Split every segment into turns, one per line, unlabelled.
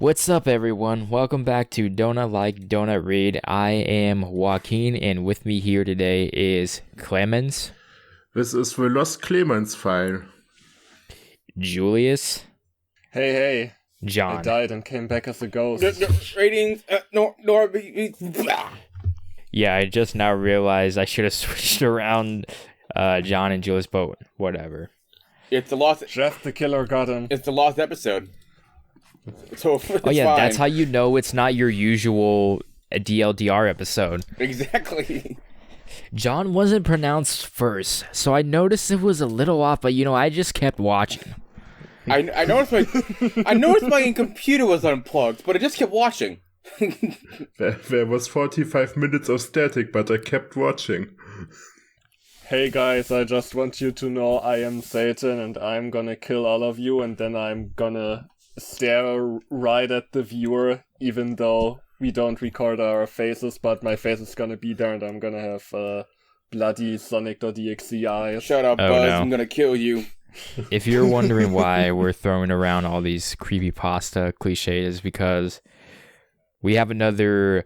What's up, everyone? Welcome back to Donut Like Donut Read. I am Joaquin, and with me here today is Clemens.
This is the Lost Clemens file.
Julius.
Hey.
John.
I died and came back as a ghost.
Ratings,
Yeah, I just now realized I should have switched around John and Julius, but whatever.
It's the lost.
Jeff the killer got him.
It's the lost episode. So it's
Oh yeah,
fine.
that's how you know it's not your usual DLDR episode.
Exactly.
John wasn't pronounced first, so I noticed it was a little off, but I just kept watching.
I noticed my computer was unplugged, but I just kept watching.
There was 45 minutes of static, but I kept watching.
Hey guys, I just want you to know I am Satan and I'm gonna kill all of you, and then I'm gonna stare right at the viewer, even though we don't record our faces, but my face is gonna be there and I'm gonna have bloody Sonic.exe eyes.
Shut up,
Oh,
Buzz.
no.
I'm gonna kill you.
If you're wondering why we're throwing around all these creepypasta cliches, because we have another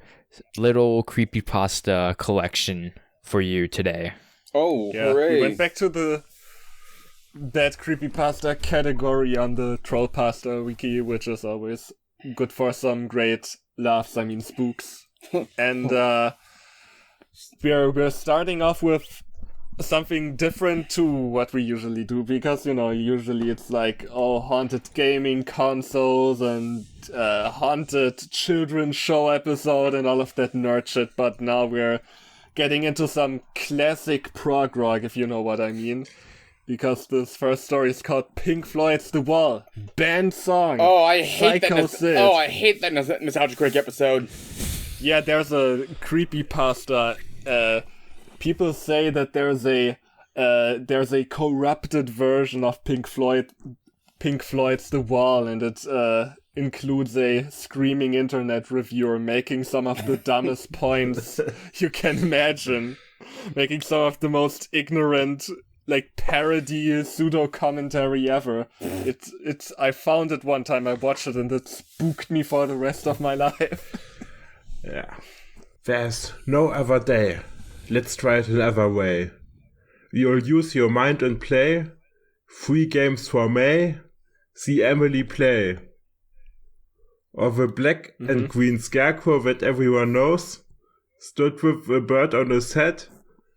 little creepypasta collection for you today.
Oh,
Yeah,
hooray.
we went back to that creepypasta category on the Trollpasta wiki, which is always good for some great laughs, spooks. And we're starting off with something different to what we usually do, because, usually it's like, haunted gaming consoles and haunted children's show episode and all of that nerd shit, but now we're getting into some classic prog rock, if you know what I mean. Because this first story is called Pink Floyd's The Wall. Band song.
Oh, I hate
Psycho
that.
Sid.
I hate that nostalgia critic episode.
Yeah, there's a creepypasta. People say that there's a corrupted version of Pink Floyd's The Wall, and it includes a screaming internet reviewer making some of the dumbest points you can imagine, making some of the most ignorant, parody pseudo commentary ever. I found it one time, I watched it, and it spooked me for the rest of my life.
Yeah. There's no other day. Let's try it another way. You'll use your mind and play. 3 games for May. See Emily play. Or the black and green scarecrow that everyone knows stood with a bird on his head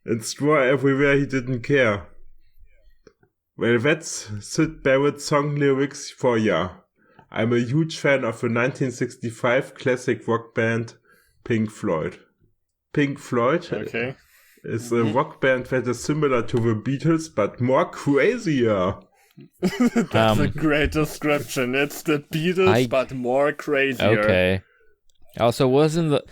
and straw everywhere he didn't care. Well, that's Syd Barrett's song lyrics for ya. I'm a huge fan of the 1965 classic rock band Pink Floyd. Pink Floyd is a rock band that is similar to the Beatles, but more crazier.
That's a great description. It's the Beatles, but more crazier.
Okay. Also, wasn't the...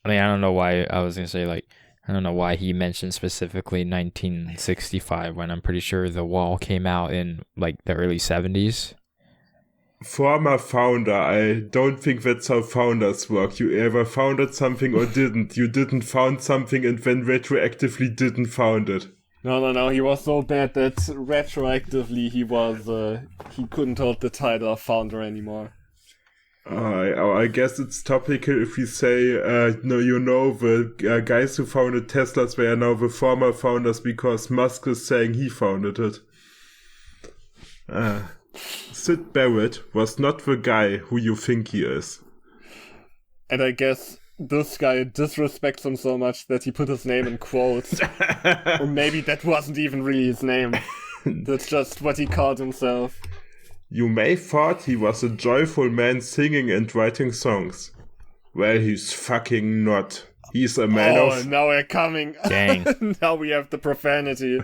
I don't know why I was going to say, I don't know why he mentioned specifically 1965 when I'm pretty sure The Wall came out in, the early 70s.
Former founder. I don't think that's how founders work. You either founded something or didn't. You didn't found something and then retroactively didn't found it.
No. He was so bad that retroactively he couldn't hold the title of founder anymore.
I guess it's topical if we say, the guys who founded Teslas were now the former founders because Musk is saying he founded it. Syd Barrett was not the guy who you think he is.
And I guess this guy disrespects him so much that he put his name in quotes. Or maybe that wasn't even really his name. That's just what he called himself.
You may thought he was a joyful man singing and writing songs. Well, he's fucking not. He's a man of...
now we're coming.
Dang.
Now we have the profanity.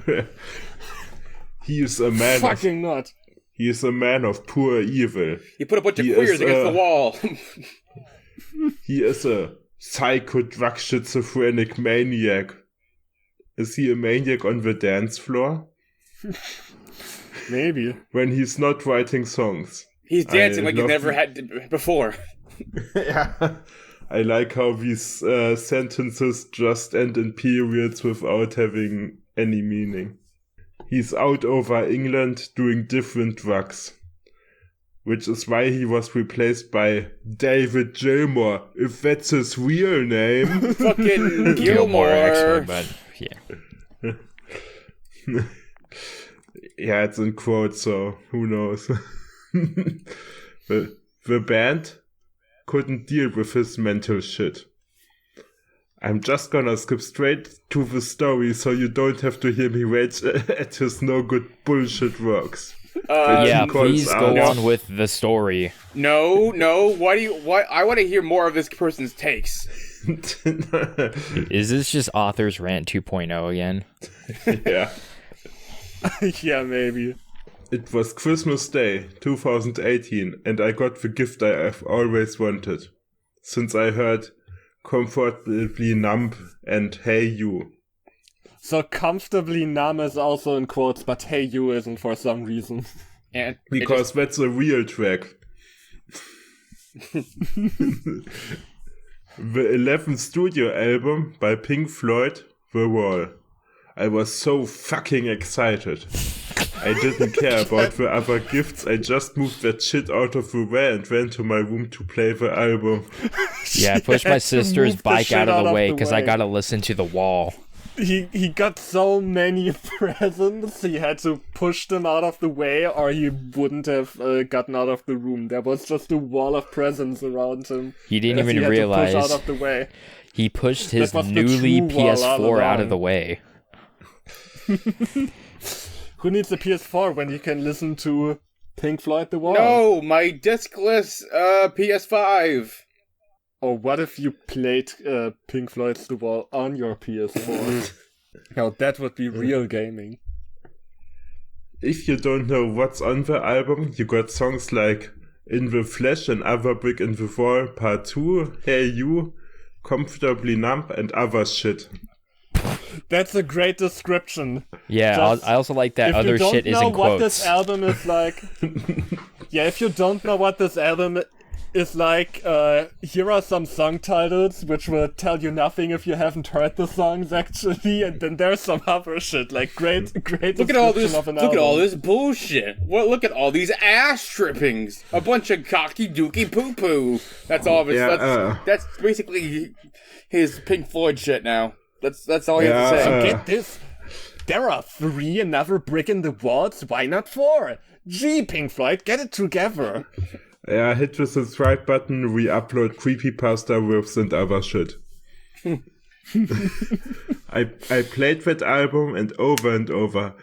He is a man
fucking not.
He is a man of pure evil.
You put a bunch of queers against the wall.
He is a psycho drug schizophrenic maniac. Is he a maniac on the dance floor?
Maybe.
When he's not writing songs.
He's dancing like he's never had before.
Yeah. I like how these sentences just end in periods without having any meaning. He's out over England doing different drugs. which is why he was replaced by David Gilmour, if that's his real name.
Fucking
Gilmore, actually,
Gilmore.
but yeah.
Yeah, it's in quotes, so who knows. The band couldn't deal with his mental shit. I'm just gonna skip straight to the story so you don't have to hear me rage at his no good bullshit works.
Yeah,
calls
please go
out-
on with the story.
No. Why? I want to hear more of this person's takes.
Is this just author's rant 2.0 again?
Yeah.
Yeah, maybe.
It was Christmas Day, 2018, and I got the gift I've always wanted. Since I heard Comfortably Numb and Hey You.
So comfortably numb is also in quotes, but hey you isn't for some reason.
And
Because that's a real track. The 11th studio album by Pink Floyd, The Wall. I was so fucking excited. I didn't care about the other gifts, I just moved that shit out of the way and ran to my room to play the album.
Yeah, I pushed
He
my
had to
sister's
move the
bike
shit
out of
out
the
of
way
the
because I
way.
gotta listen to The Wall.
He got so many presents, he had to push them out of the way, or he wouldn't have gotten out of the room. There was just a wall of presents around him.
He didn't
as
even
he had
realize
to push out of the way.
he pushed his
That was the
newly
true wall all
PS4 out of
along.
the way.
Who needs a PS4 when you can listen to Pink Floyd The Wall?
no, my discless PS5.
Or what if you played Pink Floyd's The Wall on your PS4? Now that would be real gaming.
If you don't know what's on the album, you got songs like In the Flesh and Other Brick in the Wall Part 2, Hey You, Comfortably Numb, and other shit.
That's a great description.
Yeah,
Just-
I also like that
If
other
you don't
shit is
know
in
what this
quotes.
album is like, yeah, if you don't know what this album is like, here are some song titles which will tell you nothing if you haven't heard the songs actually, and then there's some other shit like great
Look at all this.
description of an
Look at all
album.
this bullshit. Well, look at all these ass strippings. A bunch of cocky dookie poo poo. That's all of it.
Yeah,
That's basically his Pink Floyd shit now. That's all he has to
Yeah,
say.
Get this. There are 3 another brick in the walls. Why not 4? Gee, Pink Floyd, get it together.
Yeah, hit the subscribe button, we upload Creepypasta riffs and other shit. I played that album and over.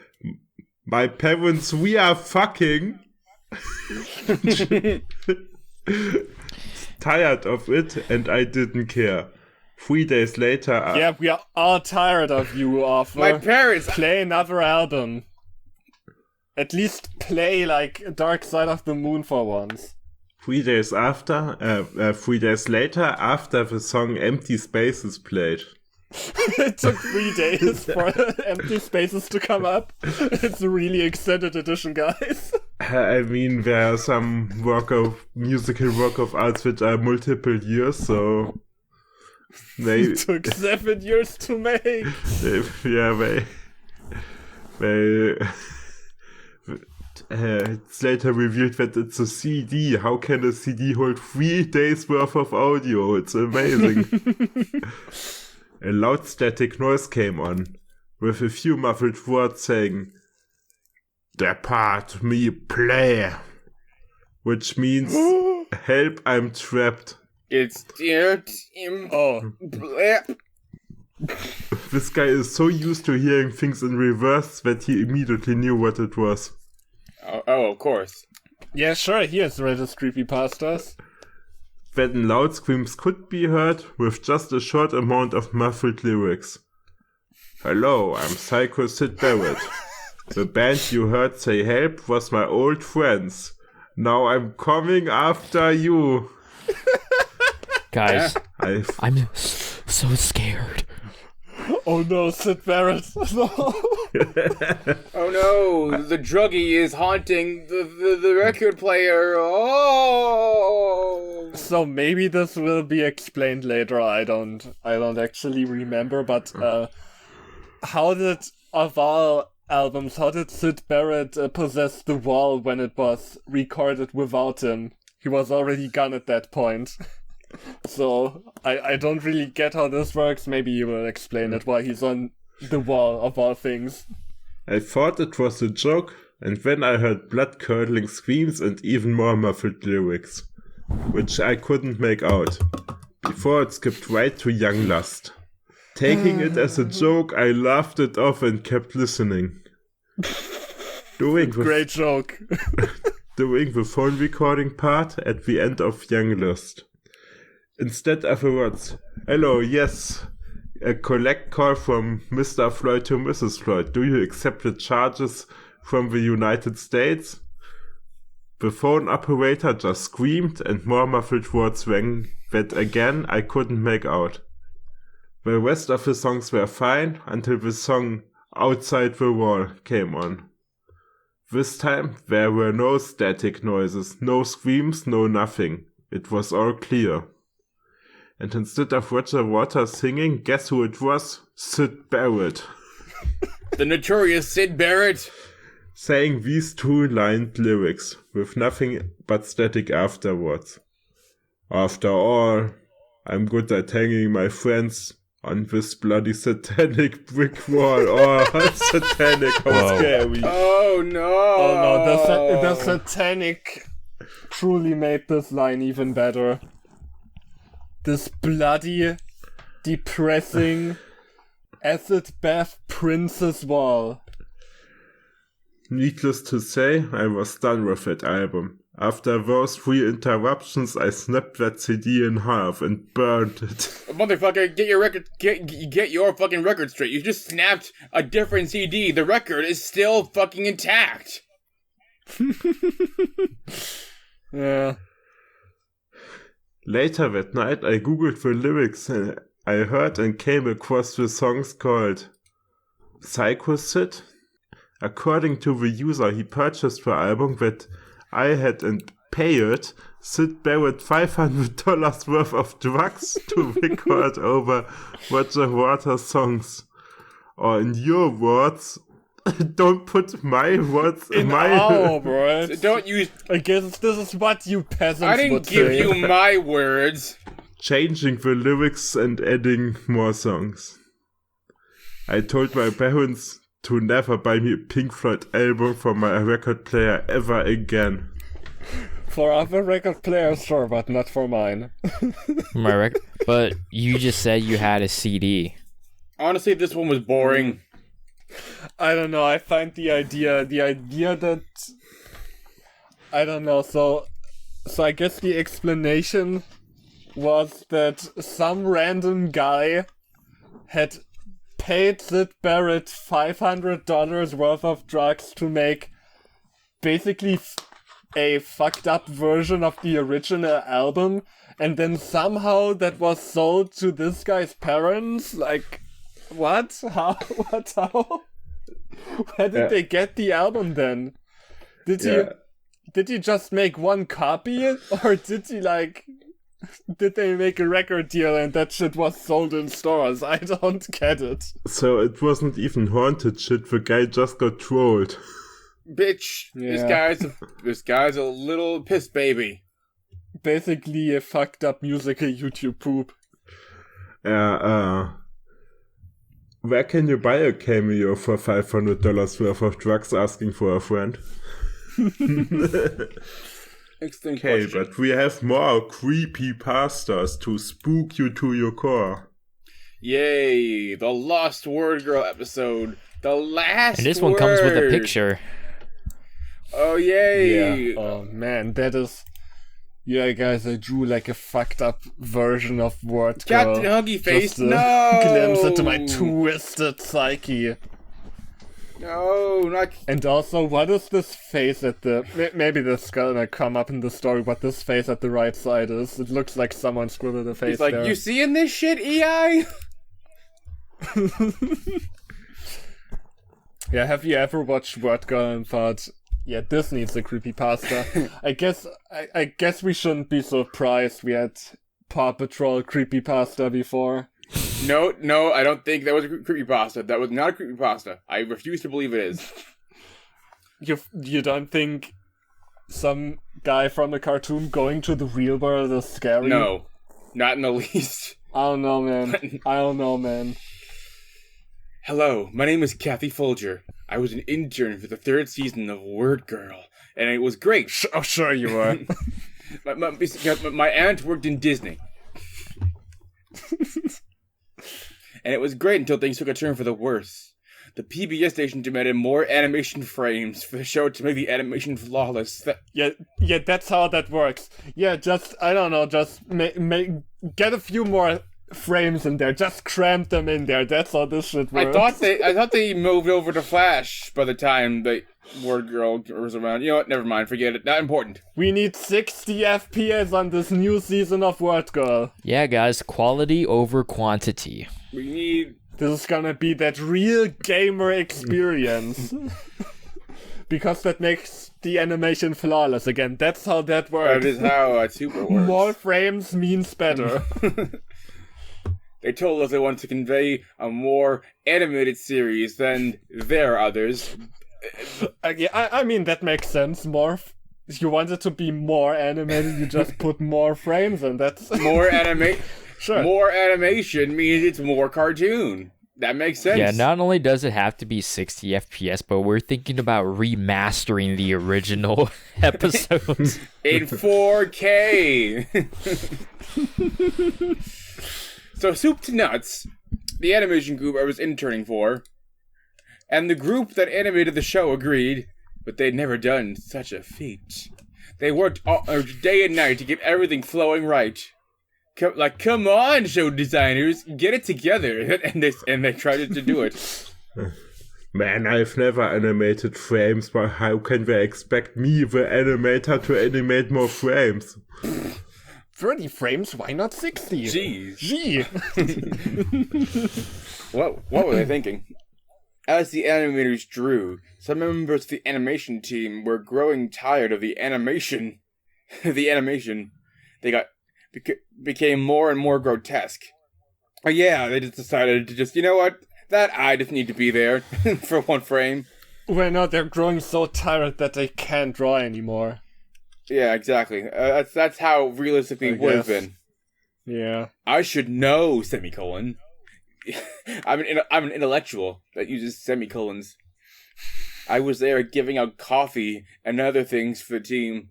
My parents, we are fucking tired of it and I didn't care. 3 days later,
Yeah, we are all tired of you, Arthur.
My parents.
Play another album. At least play like Dark Side of the Moon for once.
3 days later, after the song Empty Spaces played.
It took 3 days for Empty Spaces to come up. It's a really extended edition, guys.
I mean, there are some musical work of arts which are multiple years, so they,
It took 7 years to make.
It's later revealed that it's a CD. How can a CD hold 3 days worth of audio? It's amazing. A loud static noise came on, with a few muffled words saying, "Depart me play," which means, "Help, I'm trapped."
It's
Oh,
This guy is so used to hearing things in reverse that he immediately knew what it was.
Oh, of course.
yeah, sure, here's Reddit's Creepypastas.
When loud screams could be heard with just a short amount of muffled lyrics. "Hello, I'm Psycho Sid Barrett. The band you heard say help was my old friends. Now I'm coming after you."
Guys,
I've
I'm so scared.
Oh no, Sid Barrett. No.
Oh no, the druggie is haunting the record player. Oh.
So maybe this will be explained later. I don't actually remember, but how did Aval albums, how did Syd Barrett possess the wall when it was recorded without him? He was already gone at that point. So, I don't really get how this works. Maybe you will explain it, why he's on the wall of all things.
I thought it was a joke, and then I heard blood-curdling screams and even more muffled lyrics, which I couldn't make out, before it skipped right to Young Lust. Taking it as a joke, I laughed it off and kept listening.
Great joke.
Doing the phone recording part at the end of Young Lust. Instead afterwards, hello, yes, a collect call from Mr. Floyd to Mrs. Floyd. Do you accept the charges from the United States? The phone operator just screamed and more muffled words rang that again I couldn't make out. The rest of the songs were fine until the song Outside the Wall came on. This time there were no static noises, no screams, no nothing. It was all clear. And instead of Roger Waters singing, guess who it was? Syd Barrett.
The notorious Syd Barrett.
Saying these two-lined lyrics, with nothing but static afterwards. After all, I'm good at hanging my friends on this bloody satanic brick wall. Oh, satanic, how scary.
Oh no.
Oh no, the satanic truly made this line even better. This bloody, depressing, acid bath princess wall.
Needless to say, I was done with that album. After those 3 interruptions, I snapped that CD in half and burned it.
Motherfucker, get your fucking record straight. You just snapped a different CD. The record is still fucking intact.
Yeah.
Later that night, I googled the lyrics and I heard and came across the songs called Psycho Sid. According to the user, he purchased the album that I had and paid Syd Barrett $500 worth of drugs to record over Roger Waters' songs. Or in your words, don't put my words
in
my
our words.
Don't use.
I guess this is what you peasants
I didn't
would
give
say.
you my words.
Changing the lyrics and adding more songs. I told my parents to never buy me a Pink Floyd album from my record player ever again.
For other record players, sure, but not for mine.
But you just said you had a CD.
Honestly, this one was boring.
I don't know, I find the idea that... I don't know, so I guess the explanation was that some random guy had paid Syd Barrett $500 worth of drugs to make basically a fucked up version of the original album, and then somehow that was sold to this guy's parents? Like, what? How? What? How? Where did they get the album then? Did he just make one copy, or did they make a record deal and that shit was sold in stores? I don't get it.
So it wasn't even haunted shit, the guy just got trolled.
Bitch,
Yeah.
this guy's a little piss baby.
Basically a fucked up musical YouTube poop.
Where can you buy a cameo for $500 worth of drugs asking for a friend?
Excellent
Okay,
question.
but we have more creepypastas to spook you to your core.
Yay, the Lost Wordgirl episode. The last
And this one comes with a
word.
picture.
Oh, yay.
Yeah. Oh man, that is... Yeah, guys, I drew like a fucked up version of Wordgirl.
Captain Huggy Face,
Just a
no!
glimpse into my twisted psyche.
No, not...
And also, what is this face at the... Maybe this is gonna come up in the story, what this face at the right side is. It looks like someone scribbled a face
He's like,
there.
you seeing this shit, EI?
Yeah, have you ever watched Wordgirl and thought, yeah, this needs a creepypasta? I guess we shouldn't be surprised we had Paw Patrol creepypasta before.
No, I don't think that was a creepypasta. That was not a creepypasta. I refuse to believe it is.
You don't think some guy from a cartoon going to the real world is scary?
No, not in the least.
I don't know, man.
Hello, my name is Kathy Folger. I was an intern for the 3rd season of Wordgirl, and it was great.
Oh, sure you were.
my aunt worked in Disney. And it was great until things took a turn for the worse. The PBS station demanded more animation frames for the show to make the animation flawless.
Yeah, that's how that works. Yeah, just, I don't know, just get a few more frames in there. Just cram them in there. That's how this shit works.
I thought they moved over to Flash by the time the Wordgirl was around. You know what? Never mind. Forget it. Not important.
We need 60 FPS on this new season of Wordgirl.
Yeah, guys, quality over quantity.
We need...
This is gonna be that real gamer experience. Because that makes the animation flawless again. That's how that works.
That is how Super works.
More frames means better.
They told us they wanted to convey a more animated series than their others.
Yeah, I mean, that makes sense. If you want it to be more animated, you just put more frames and that's...
Sure. More animation means it's more cartoon. That makes sense.
Yeah, not only does it have to be 60 FPS, but we're thinking about remastering the original episodes.
In 4K! So, Soup to Nuts, the animation group I was interning for, and the group that animated the show agreed, but they'd never done such a feat. They worked day and night to get everything flowing right. Come on, show designers, get it together, and they tried to do it.
Man, I've never animated frames, but how can they expect me, the animator, to animate more frames?
30 frames? Why not 60?
Jeez.
Gee.
What were they thinking? As the animators drew, some members of the animation team were growing tired of the animation. They became more and more grotesque. Oh yeah, they just decided to you know what? That eye doesn't need to be there for one frame.
Well, no, they're growing so tired that they can't draw anymore.
Yeah, exactly. That's how realistically it would have been.
Yeah.
I should know, semicolon. I'm an intellectual that uses semicolons. I was there giving out coffee and other things for the team.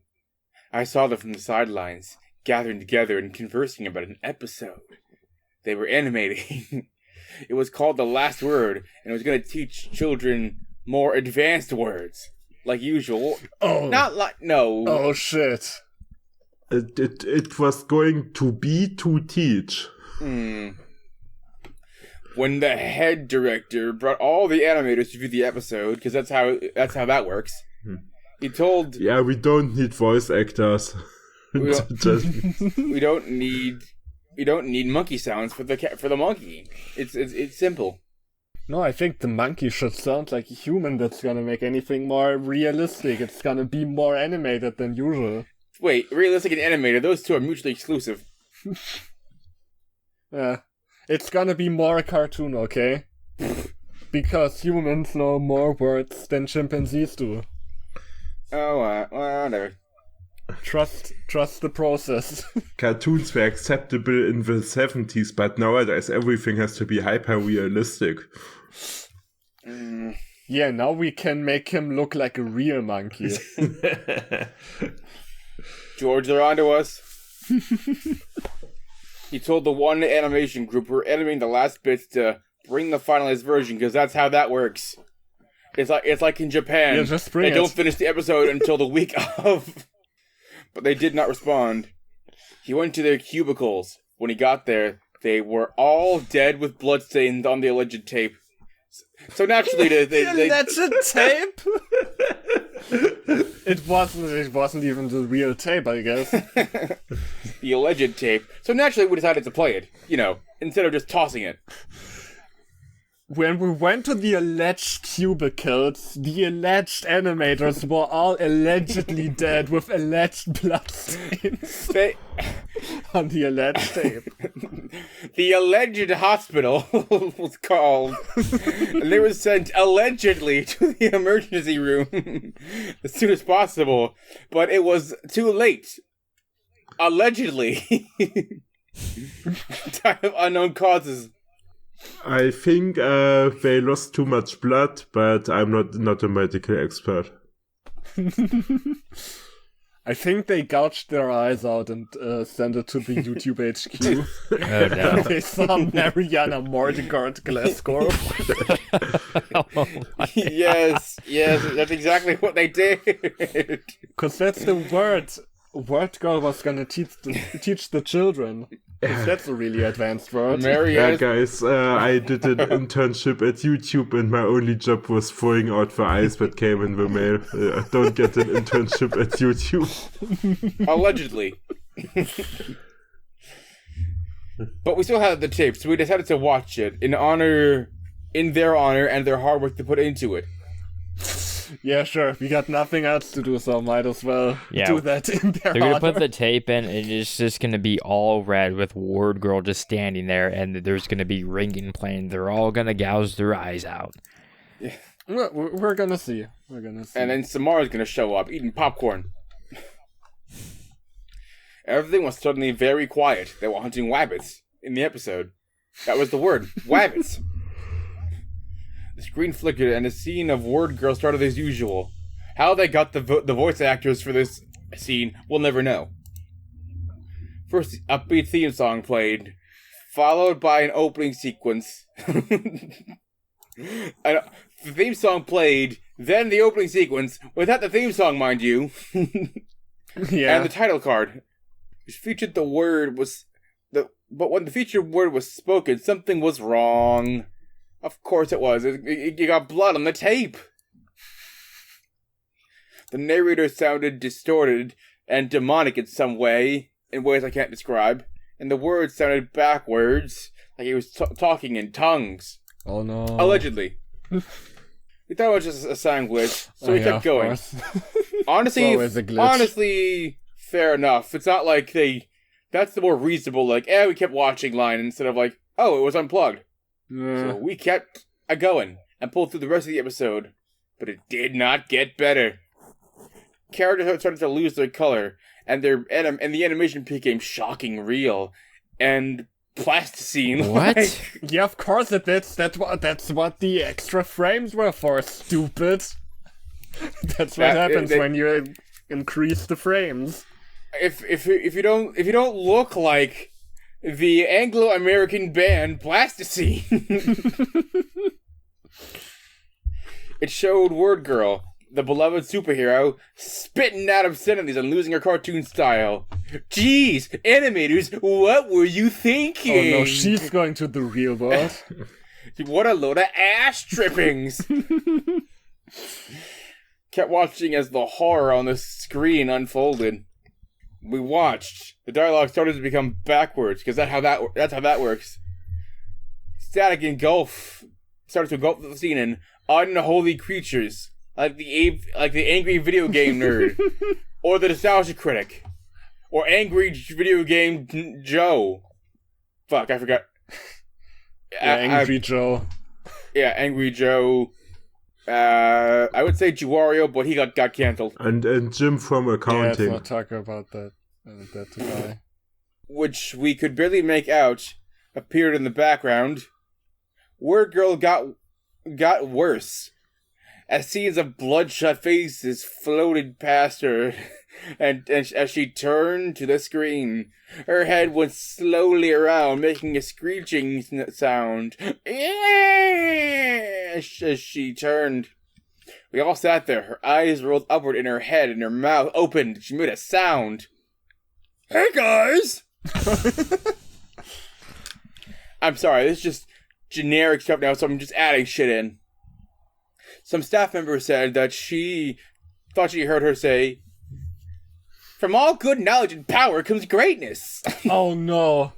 I saw them from the sidelines, gathering together and conversing about an episode. They were animating. It was called The Last Word, and it was going to teach children more advanced words, like usual.
Oh.
Not like, no.
Oh, shit.
It was going to be to teach.
When the head director brought all the animators to view the episode, because that's how that works, he told...
Yeah, we don't need voice actors.
We don't need monkey sounds for the monkey. It's simple.
No, I think the monkey should sound like a human. That's gonna make anything more realistic. It's gonna be more animated than usual.
Wait, realistic and animated, those two are mutually exclusive.
Yeah. It's gonna be more a cartoon, okay? Because humans know more words than chimpanzees do.
Oh, whatever.
Trust the process.
Cartoons were acceptable in the 70s, but nowadays everything has to be hyper-realistic.
Yeah, now we can make him look like a real monkey.
George, they're onto us. He told the one animation group we're animating the last bits to bring the finalized version, because that's how that works. It's like in Japan.
Yeah, just bring
they don't finish the episode until the week of. But they did not respond. He went to their cubicles. When he got there, they were all dead with bloodstains on the alleged tape. So naturally, they
alleged tape. It wasn't even the real tape, I guess.
The alleged tape. So naturally, we decided to play it. Instead of just tossing it.
When we went to the alleged cubicles, the alleged animators were all allegedly dead with alleged bloodstains. on the alleged tape.
The alleged hospital was called, and they were sent allegedly to the emergency room as soon as possible, but it was too late. Allegedly. Time of unknown causes.
I think they lost too much blood, but I'm not a medical expert.
I think they gouged their eyes out and sent it to the YouTube HQ.
Oh no.
They saw Mariana Mordegard Glasgow.
Yes, that's exactly what they did.
Because that's the word. Wordgirl was gonna teach the children. 'Cause that's a really advanced word.
Yeah, guys, I did an internship at YouTube, and my only job was throwing out the eyes that came in the mail. Don't get an internship at YouTube.
Allegedly. But we still had the tape, so we decided to watch it in their honor and their hard work to put into it.
Yeah, sure. We got nothing else to do, so might as well do that in their
They're gonna
honor.
put the tape in, and it's just gonna be all red with Wordgirl just standing there, and there's gonna be ringing playing. They're all gonna gouge their eyes out.
Yeah.
We're gonna see. We're gonna see.
And then Samara's gonna show up eating popcorn. Everything was suddenly very quiet. They were hunting wabbits in the episode. That was the word, wabbits. The screen flickered, and the scene of Wordgirl started as usual. How they got the voice actors for this scene, we'll never know. First, the upbeat theme song played, followed by an opening sequence. The theme song played, then the opening sequence, without the theme song, mind you.
Yeah.
And the title card, which featured the word but when the featured word was spoken, something was wrong. Of course it was. You got blood on the tape. The narrator sounded distorted and demonic in some way, in ways I can't describe, and the words sounded backwards, like he was talking in tongues.
Oh no.
Allegedly. We thought it was just a sound glitch, so we kept going. Honestly,
Always a glitch.
Fair enough. It's not like that's the more reasonable, like, we kept watching line instead of like, oh, it was unplugged. So we kept going and pulled through the rest of the episode, but it did not get better. Characters started to lose their color, and the animation became shocking real and plasticine.
What?
Yeah, of course it is. That's what the extra frames were for, stupid. That's what happens when you increase the frames.
If you don't look like the Anglo-American band Plasticine. It showed Wordgirl, the beloved superhero, spitting out obscenities and losing her cartoon style. Jeez, animators, what were you thinking?
Oh no, she's going to the real world.
What a load of ass trippings! Kept watching as the horror on the screen unfolded. We watched. The dialogue started to become backwards, because that's how that works. Static started to engulf the scene in unholy creatures, like the angry video game nerd, or the nostalgia critic, or angry video game Joe. Fuck, I forgot.
Angry Joe.
Yeah, Angry Joe. I would say Juwario, but he got cancelled.
And Jim from
Yeah,
accounting.
let's not talk about that. That guy.
Which we could barely make out, appeared in the background. Wordgirl got worse, as scenes of bloodshot faces floated past her, and as she turned to the screen, her head went slowly around, making a screeching sound. As she turned. We all sat there, her eyes rolled upward in her head, and her mouth opened. She made a sound. Hey guys! I'm sorry, this is just generic stuff now, so I'm just adding shit in. Some staff member said that she thought she heard her say, "From all good knowledge and power comes greatness."
Oh no.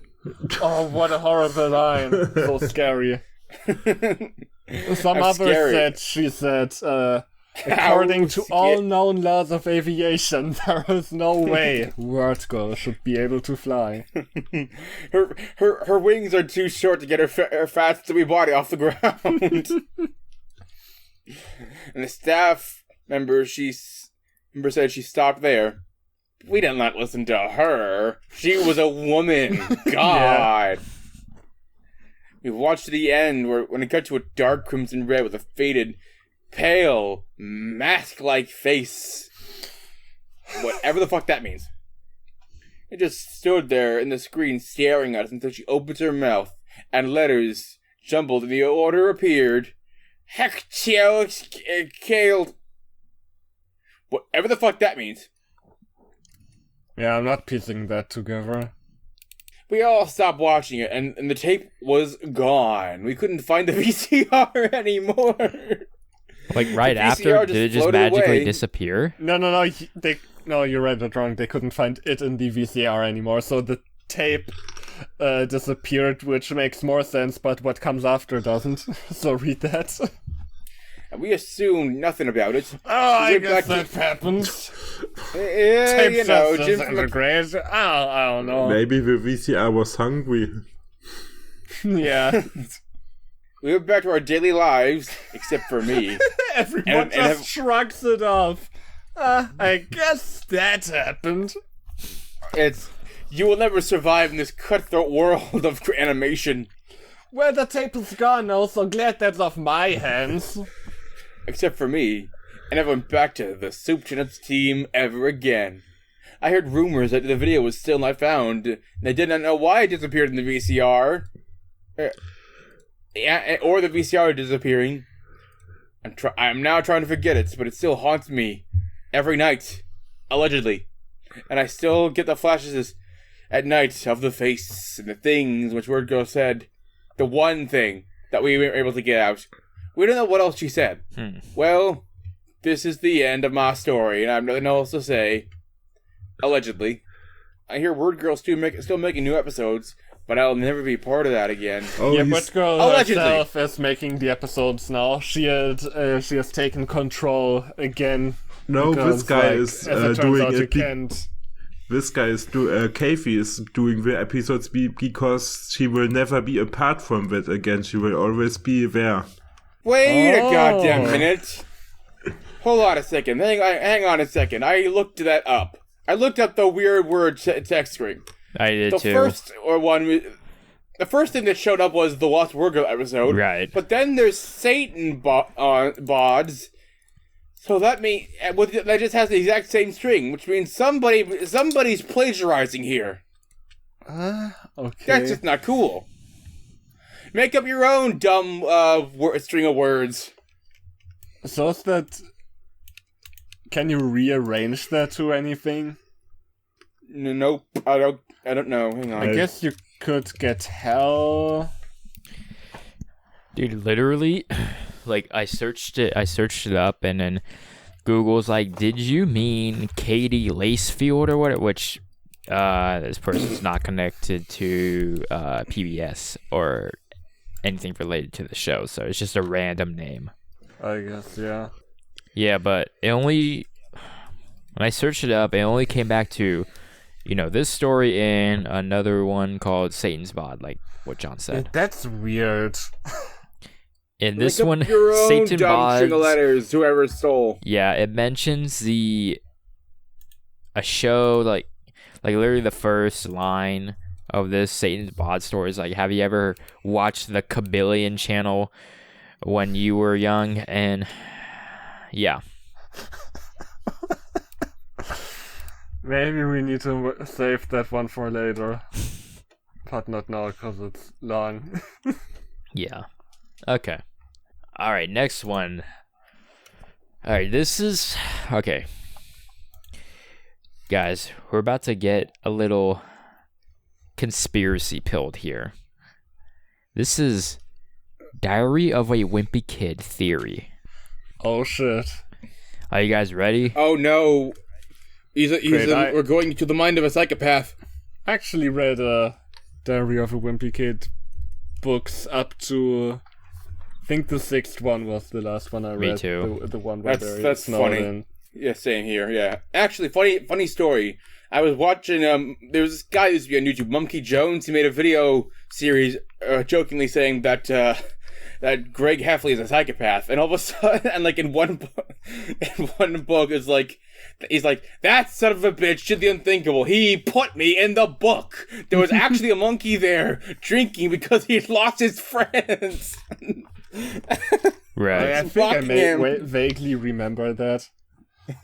Oh, what a horrible line. So scary. Some
I'm
others
scary.
said, she said, According to all known laws of aviation, there is no way Wordgirl should be able to fly.
her wings are too short to get her fat stubby body off the ground. And the staff member said she stopped there. We did not listen to her. She was a woman. God. We watched to the end when it cut to a dark crimson red with a faded, pale, mask-like face. Whatever the fuck that means. It just stood there in the screen staring at us until she opens her mouth and letters jumbled in the order appeared. Killed. Whatever the fuck that means.
Yeah, I'm not piecing that together.
We all stopped watching it, and the tape was gone. We couldn't find the VCR anymore.
Like right after, did it just magically disappear?
No, you read it wrong. They couldn't find it in the VCR anymore, so the tape disappeared, which makes more sense, but what comes after doesn't. So read that.
And we assumed nothing about it.
Oh, I guess that happens.
Yeah,
Tape
you know,
just
Jim
disintegrates. I don't know.
Maybe the VCR was hungry.
Yeah.
We went back to our daily lives, except for me.
Everyone just shrugs it off. I guess that happened.
You will never survive in this cutthroat world of animation.
Well, the tape is gone now, so glad that's off my hands.
Except for me. I never went back to the Soup to Nuts team ever again. I heard rumors that the video was still not found, and I did not know why it disappeared in the VCR. Or the VCR disappearing. I'm now trying to forget it, but it still haunts me. Every night. Allegedly. And I still get the flashes at night of the face and the things which Wordgirl said. The one thing that we were able to get out. We don't know what else she said. Well, this is the end of my story, and I have nothing else to say. Allegedly. I hear Wordgirl still making new episodes, but I'll never be part of that again.
Oh,
yeah, Wordgirl herself
allegedly
is making the episodes now. She has taken control again.
No,
because,
this guy is doing it.
Can't.
This guy is Kathy is doing the episodes because she will never be apart from that again. She will always be there.
Wait a goddamn minute. Hold on a second. Hang on a second. I looked that up. I looked up the weird word text string.
I did too.
The first thing that showed up was the Lost Wordgirl episode.
Right.
But then there's Satan bods. So that means that just has the exact same string, which means somebody's plagiarizing here.
Okay.
That's just not cool. Make up your own dumb string of words.
So is that... Can you rearrange that to anything?
Nope. I don't know. Hang on.
I guess you could get hell.
Dude, literally, like I searched it up, and then Google's like, "Did you mean Katie Lacefield or what?" Which this person's not connected to PBS or anything related to the show, so it's just a random name.
I guess, yeah.
Yeah, but when I searched it up, it only came back to, this story and another one called Satan's Bod, like what John said.
That's weird.
In this one,
your own
Satan
dumb string of
Bods,
letters, whoever stole.
yeah, it mentions a show like literally the first line of this Satan's Bod story is like, have you ever watched the Kabillion channel when you were young? And yeah.
Maybe we need to save that one for later. But not now, because it's long.
Yeah. Okay. Alright, next one. Alright, this is... Okay. Guys, we're about to get a little conspiracy pilled here. This is Diary of a Wimpy Kid theory.
Oh shit.
Are you guys ready?
Oh no. We're going to the mind of a psychopath.
I actually read Diary of a Wimpy Kid books up to think the sixth one was the last one I read.
Me too.
The one where
That's
snowed
funny.
in.
Yeah, same here. Yeah, actually, funny story. I was watching. There was this guy who used to be on YouTube, Monkey Jones. He made a video series, jokingly saying that that Greg Heffley is a psychopath, and all of a sudden, and like in one book, is like. He's like, that son of a bitch did the unthinkable. He put me in the book. There was actually a monkey there drinking because he lost his friends.
Right.
I think I may vaguely remember that.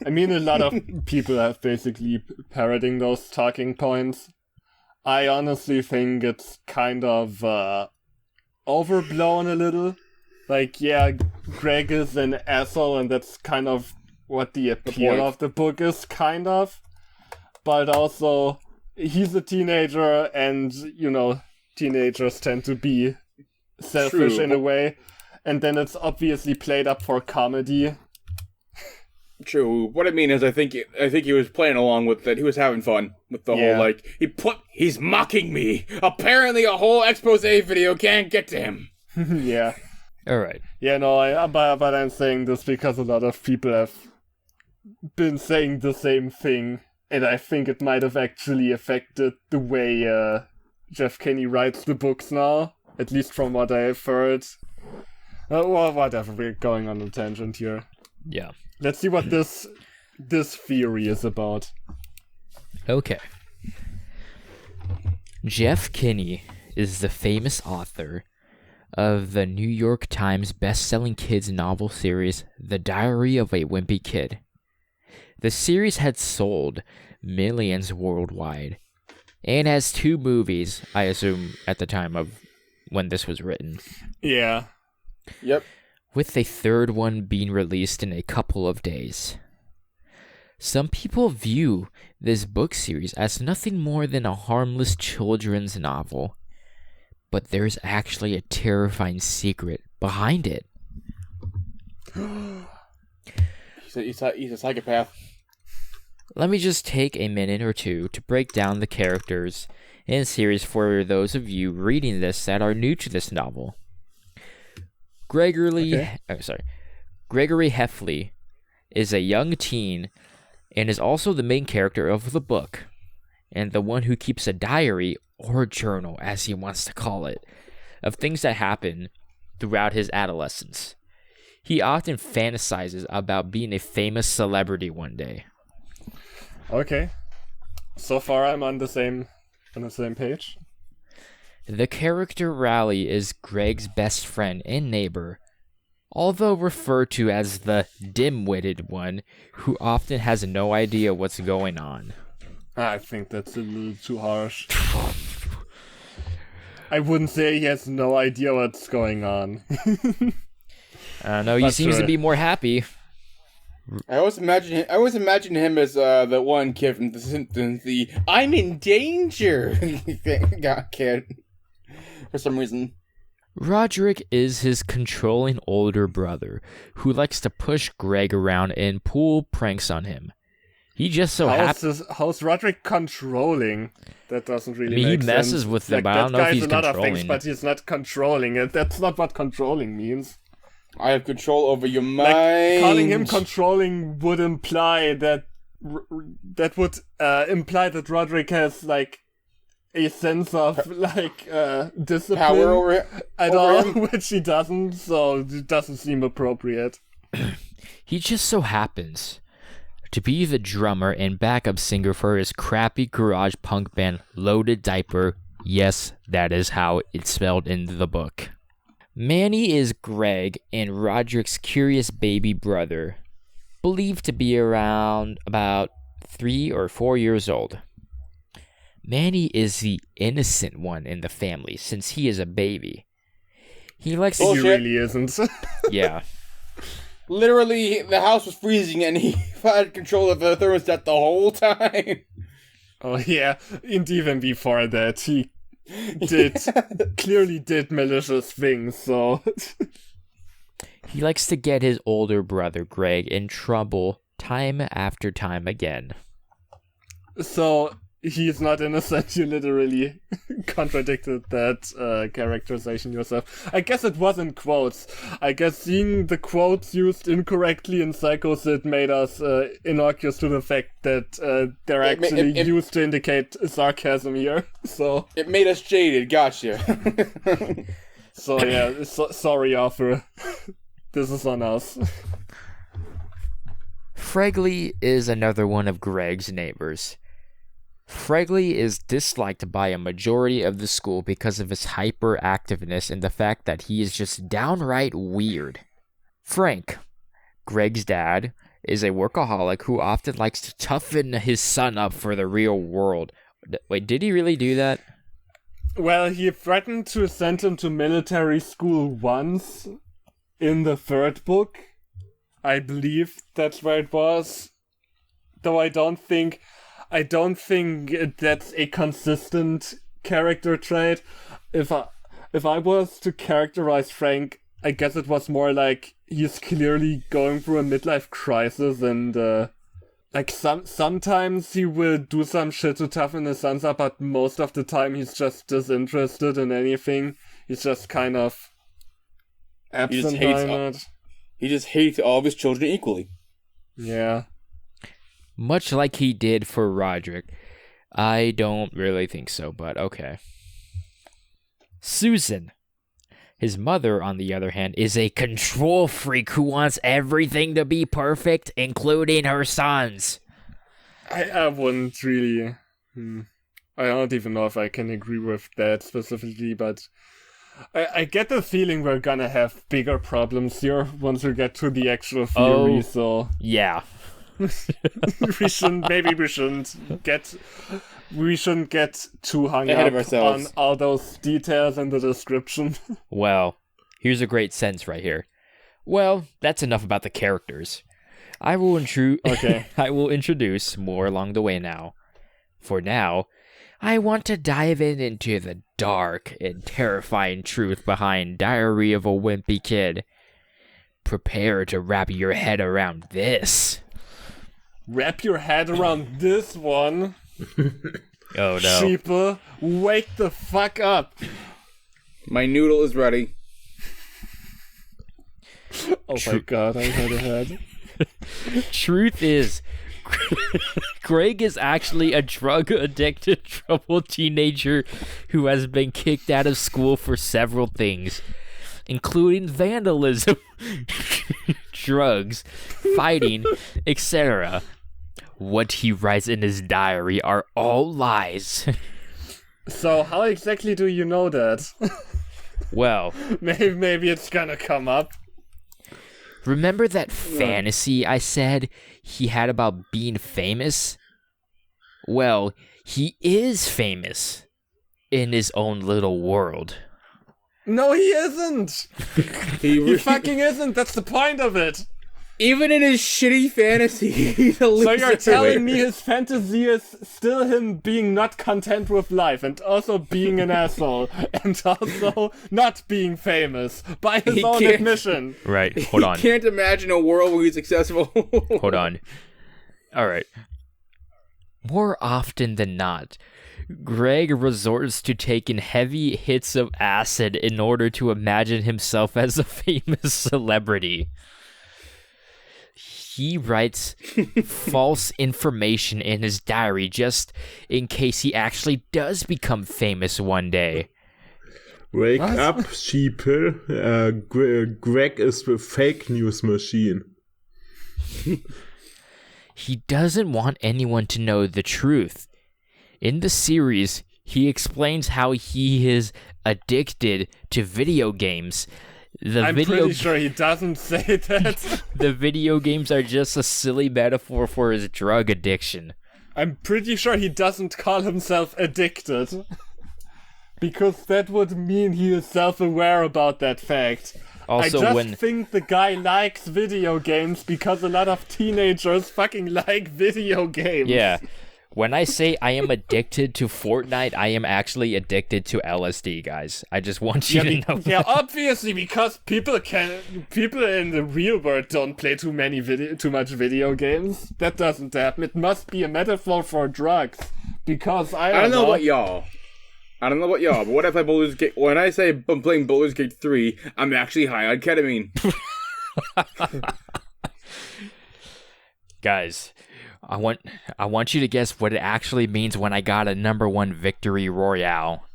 I mean, a lot of people have basically parroting those talking points. I honestly think it's kind of overblown a little. Like, yeah, Greg is an asshole, and that's kind of what the appeal of the book is, kind of. But also, he's a teenager, and, you know, teenagers tend to be selfish in a way. And then it's obviously played up for comedy.
True. What I mean is, I think he was playing along with it. He was having fun with the whole, like, he's mocking me. Apparently a whole expose video can't get to him.
Yeah.
All right.
Yeah, no, but I'm saying this because a lot of people have been saying the same thing, and I think it might have actually affected the way Jeff Kinney writes the books now, at least from what I've heard. Well, whatever, we're going on a tangent here.
Yeah.
Let's see what this theory is about.
Okay. Jeff Kinney is the famous author of the New York Times best-selling kids novel series, The Diary of a Wimpy Kid. The series had sold millions worldwide, and has 2 movies, I assume, at the time of when this was written.
Yeah.
Yep.
With a 3rd one being released in a couple of days. Some people view this book series as nothing more than a harmless children's novel, but there's actually a terrifying secret behind it.
He's a psychopath.
Let me just take a minute or two to break down the characters in the series for those of you reading this that are new to this novel. Gregory Heffley is a young teen and is also the main character of the book, and the one who keeps a diary, or journal as he wants to call it, of things that happen throughout his adolescence. He often fantasizes about being a famous celebrity one day.
Okay. So far I'm on the same page.
The character Raleigh is Greg's best friend and neighbor, although referred to as the dim-witted one, who often has no idea what's going on.
I think that's a little too harsh. I wouldn't say he has no idea what's going on.
No, he seems to be more happy.
I always imagine him as the one kid from The Simpsons, the "I'm in danger" kid. For some reason.
Roderick is his controlling older brother, who likes to push Greg around and pull pranks on him. He just so happens...
How's Roderick controlling? That doesn't really make sense.
He messes with them,
like,
but I don't know if he's
controlling. That guy's a lot of things,
controlling.
but he's not controlling it. That's not what controlling means.
I have control over your mind.
Like, calling him controlling would imply that... that would imply that Roderick has, like, a sense of, like, discipline
Power over
at all,
him.
which he doesn't, so it doesn't seem appropriate.
He just so happens to be the drummer and backup singer for his crappy garage punk band Loaded Diaper. Yes, that is how it's spelled in the book. Manny is Greg and Roderick's curious baby brother, believed to be around about 3 or 4 years old. Manny is the innocent one in the family since he is a baby. He likes
He really isn't.
Yeah.
Literally, the house was freezing and he had control of the thermostat the whole time.
Oh yeah, and even before that, he clearly did malicious things, so...
He likes to get his older brother Greg in trouble time after time again.
So, he's not innocent. You literally contradicted that characterization yourself. I guess it was in quotes. I guess seeing the quotes used incorrectly in Psychocid made us innocuous to the fact that they're actually used to indicate sarcasm here. So
it made us jaded. Gotcha.
So yeah, sorry, Arthur. This is on us.
Fregley is another one of Greg's neighbors. Fregley is disliked by a majority of the school because of his hyperactiveness and the fact that he is just downright weird. Frank, Greg's dad, is a workaholic who often likes to toughen his son up for the real world. Wait, did he really do that?
Well, he threatened to send him to military school once in the third book. I believe that's where it was. Though I don't think that's a consistent character trait. If I was to characterize Frank, I guess it was more like he's clearly going through a midlife crisis and like sometimes he will do some shit to toughen his sons up, but most of the time he's just disinterested in anything. He's just kind of absent-minded.
He just hates all of his children equally.
Yeah.
Much like he did for Roderick. I don't really think so, but okay. Susan. His mother, on the other hand, is a control freak who wants everything to be perfect, including her sons.
I wouldn't really... I don't even know if I can agree with that specifically, but... I get the feeling we're gonna have bigger problems here once we get to the actual theory, so...
Yeah.
we shouldn't get too hung
ahead
up
of ourselves
on all those details in the description.
Well, here's a great sentence right here. Well, that's enough about the characters. I will introduce more along the way now. For now, I want to dive into the dark and terrifying truth behind Diary of a Wimpy Kid. Prepare to wrap your head around this.
Wrap your head around this one.
Oh no.
Sheeple, wake the fuck up.
My noodle is ready.
Oh my god, I had a head.
Truth is, Greg is actually a drug-addicted, troubled teenager who has been kicked out of school for several things, including vandalism, drugs, fighting, etc. What he writes in his diary are all lies.
So how exactly do you know that?
Well,
maybe it's gonna come up.
Remember that fantasy I said he had about being famous? Well, he is famous in his own little world.
No, he isn't! He fucking isn't, that's the point of it!
Even in his shitty fantasy, he's a loser.
So you're telling me his fantasy is still him being not content with life, and also being an asshole, and also not being famous, by his own admission.
Right, hold on.
He can't imagine a world where he's successful.
Hold on. Alright. More often than not, Greg resorts to taking heavy hits of acid in order to imagine himself as a famous celebrity. He writes false information in his diary just in case he actually does become famous one day.
Wake up, sheeple. Greg is the fake news machine.
He doesn't want anyone to know the truth. In the series, he explains how he is addicted to video games.
I'm pretty sure he doesn't say that.
The video games are just a silly metaphor for his drug addiction.
I'm pretty sure he doesn't call himself addicted. Because that would mean he is self-aware about that fact.
Also,
I just think the guy likes video games because a lot of teenagers fucking like video games.
Yeah. When I say I am addicted to Fortnite, I am actually addicted to LSD, guys. I just want you to know.
Yeah, obviously, because people in the real world don't play too much video games. That doesn't happen. It must be a metaphor for drugs. Because
I don't know about y'all. But when I play Baldur's Gate, when I say I'm playing Baldur's Gate 3, I'm actually high on ketamine.
Guys, I want you to guess what it actually means when I got a number 1 victory royale.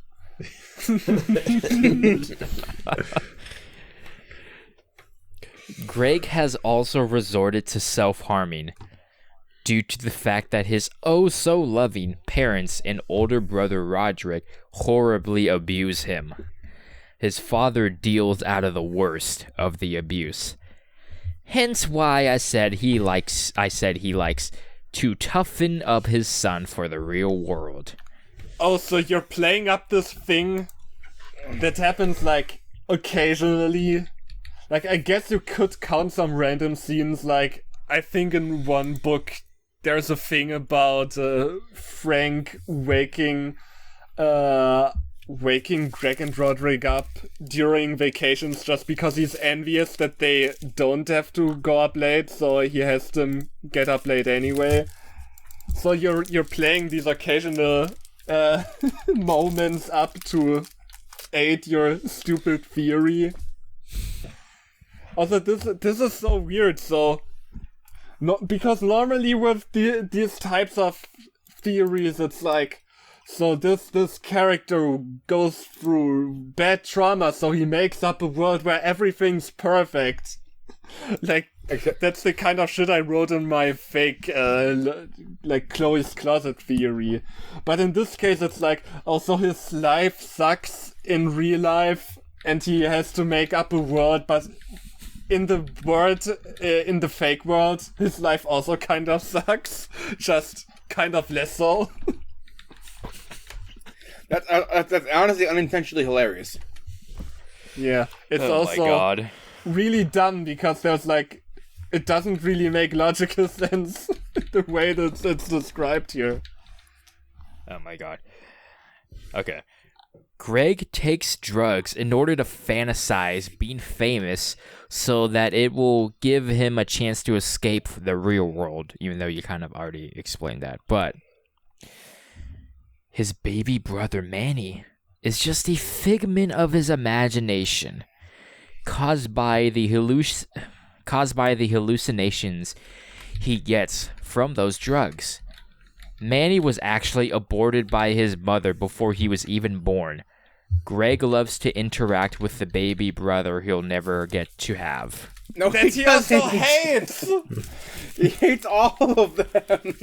Greg has also resorted to self-harming due to the fact that his oh-so-loving parents and older brother Roderick horribly abuse him. His father deals out of the worst of the abuse. Hence why I said he likes to toughen up his son for the real world.
Oh, so you're playing up this thing that happens, like, occasionally? Like, I guess you could count some random scenes, like, I think in one book there's a thing about Frank waking Greg and Roderick up during vacations just because he's envious that they don't have to go up late, so he has them get up late anyway. So you're playing these occasional moments up to aid your stupid theory. Also, this is so weird. So, because normally with these types of theories, it's like, so this character goes through bad trauma, so he makes up a world where everything's perfect. Like, that's the kind of shit I wrote in my fake, like, Chloe's Closet theory. But in this case, it's like, also his life sucks in real life, and he has to make up a world, but in the fake world, his life also kind of sucks, just kind of less so.
That's honestly unintentionally hilarious.
Yeah, it's
oh
also
my God.
really dumb because there's like, it doesn't really make logical sense the way that it's described here.
Oh my God. Okay. Greg takes drugs in order to fantasize being famous so that it will give him a chance to escape the real world, even though you kind of already explained that. But his baby brother Manny is just a figment of his imagination, caused by the hallucinations he gets from those drugs. Manny was actually aborted by his mother before he was even born. Greg loves to interact with the baby brother he'll never get to have.
No,
That he also hates!
He hates all of them.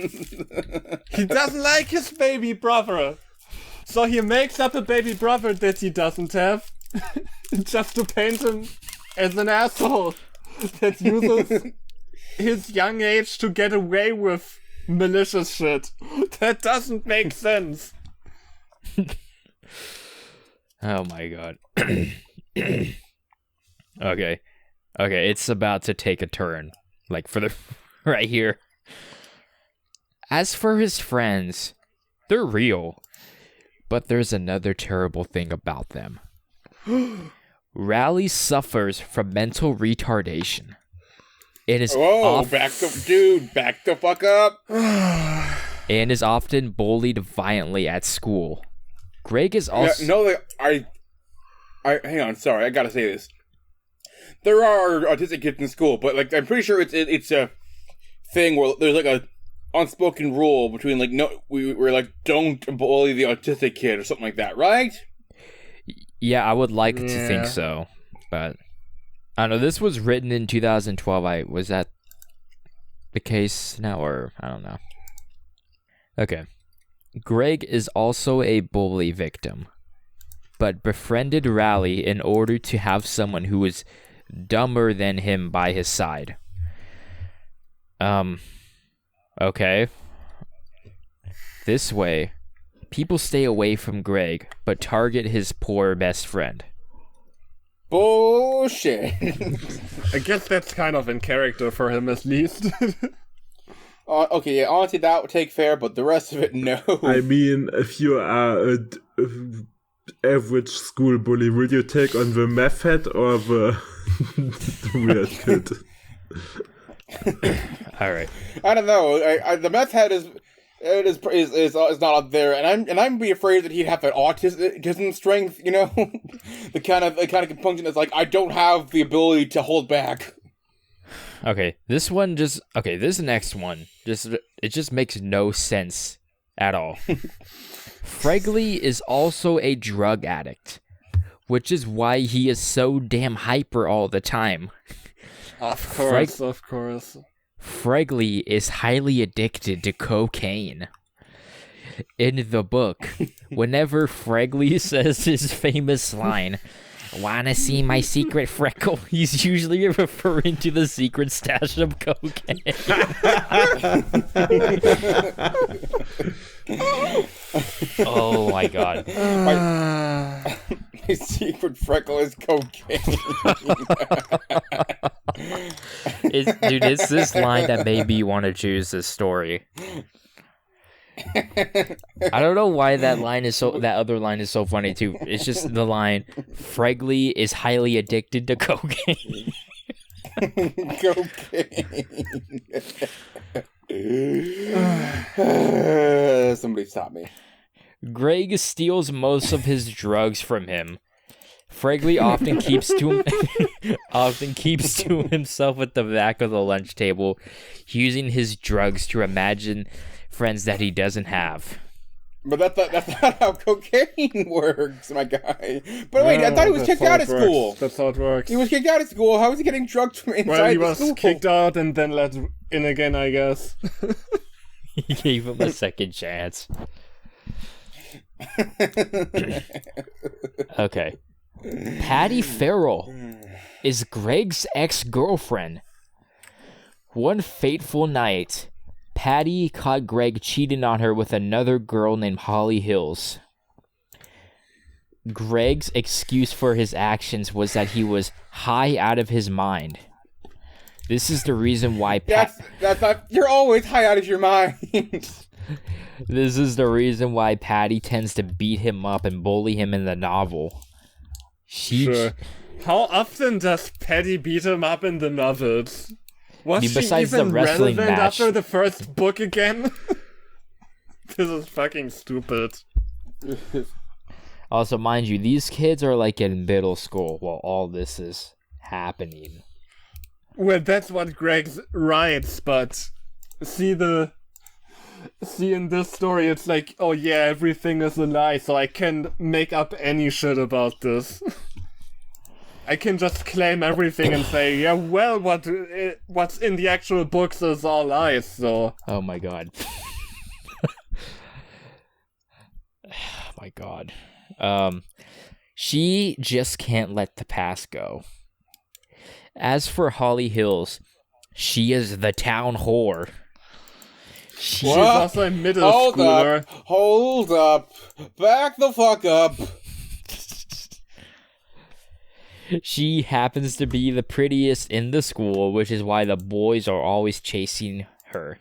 He doesn't like his baby brother! So he makes up a baby brother that he doesn't have, just to paint him as an asshole that uses his young age to get away with malicious shit. That doesn't make sense.
Oh my God. Okay, it's about to take a turn. Like, for the right here. As for his friends, they're real. But there's another terrible thing about them. Raleigh suffers from mental retardation. It is
back the fuck up.
And is often bullied violently at school. Greg is also...
hang on, sorry, I gotta say this. There are autistic kids in school, but like I'm pretty sure it's a thing where there's like a unspoken rule between like we're like don't bully the autistic kid or something like that, right?
Yeah, I would like to think so, but I don't know. This was written in 2012. Was that the case now, or I don't know. Okay. Greg is also a bully victim, but befriended Raleigh in order to have someone who is dumber than him by his side. Okay. This way, people stay away from Greg, but target his poor best friend.
Bullshit.
I guess that's kind of in character for him, at least.
Okay, yeah, honestly, that would take fair, but the rest of it, no.
I mean, if you are an average school bully, will you take on the meth head or the weird kid?
All right.
I don't know. The meth head is... It's not up there, and I'm be afraid that he'd have an autism strength, you know, the kind of compunction that's like, I don't have the ability to hold back.
Okay, this next one just makes no sense at all. Fregley is also a drug addict, which is why he is so damn hyper all the time.
Of course.
Fregley is highly addicted to cocaine. In the book, whenever Fregley says his famous line, "Wanna see my secret freckle?" he's usually referring to the secret stash of cocaine. Oh my god.
My secret freckle is cocaine.
Dude, it's this line that made me want to choose this story. I don't know why that other line is so funny too. It's just the line, Fregley is highly addicted to cocaine.
Somebody stop me.
Greg steals most of his drugs from him. Fregley often keeps to himself at the back of the lunch table, using his drugs to imagine friends that he doesn't have.
But that's not how cocaine works, my guy. But wait, I thought he was kicked out of school.
That's how it works.
He was kicked out of school. How was he getting drugs from inside the school?
He was kicked out and then let in again, I guess.
He gave him a second chance. Okay. Patty Farrell is Greg's ex-girlfriend. One fateful night, Patty caught Greg cheating on her with another girl named Holly Hills. Greg's excuse for his actions was that he was high out of his mind. This is the reason why
you're always high out of your mind.
This is the reason why Patty tends to beat him up and bully him in the novel.
Sure. How often does Patty beat him up in the novels? Was she even relevant after the first book again? This is fucking stupid.
Also, mind you, these kids are like in middle school while all this is happening.
Well, that's what Greg writes, but see in this story, it's like, oh yeah, everything is a lie, so I can make up any shit about this. I can just claim everything and say, yeah, well, what's in the actual books is all lies, so...
Oh my god. Oh my god. She just can't let the past go. As for Holly Hills, she is the town whore.
She's also a middle schooler.
Hold up. Back the fuck up.
She happens to be the prettiest in the school, which is why the boys are always chasing her.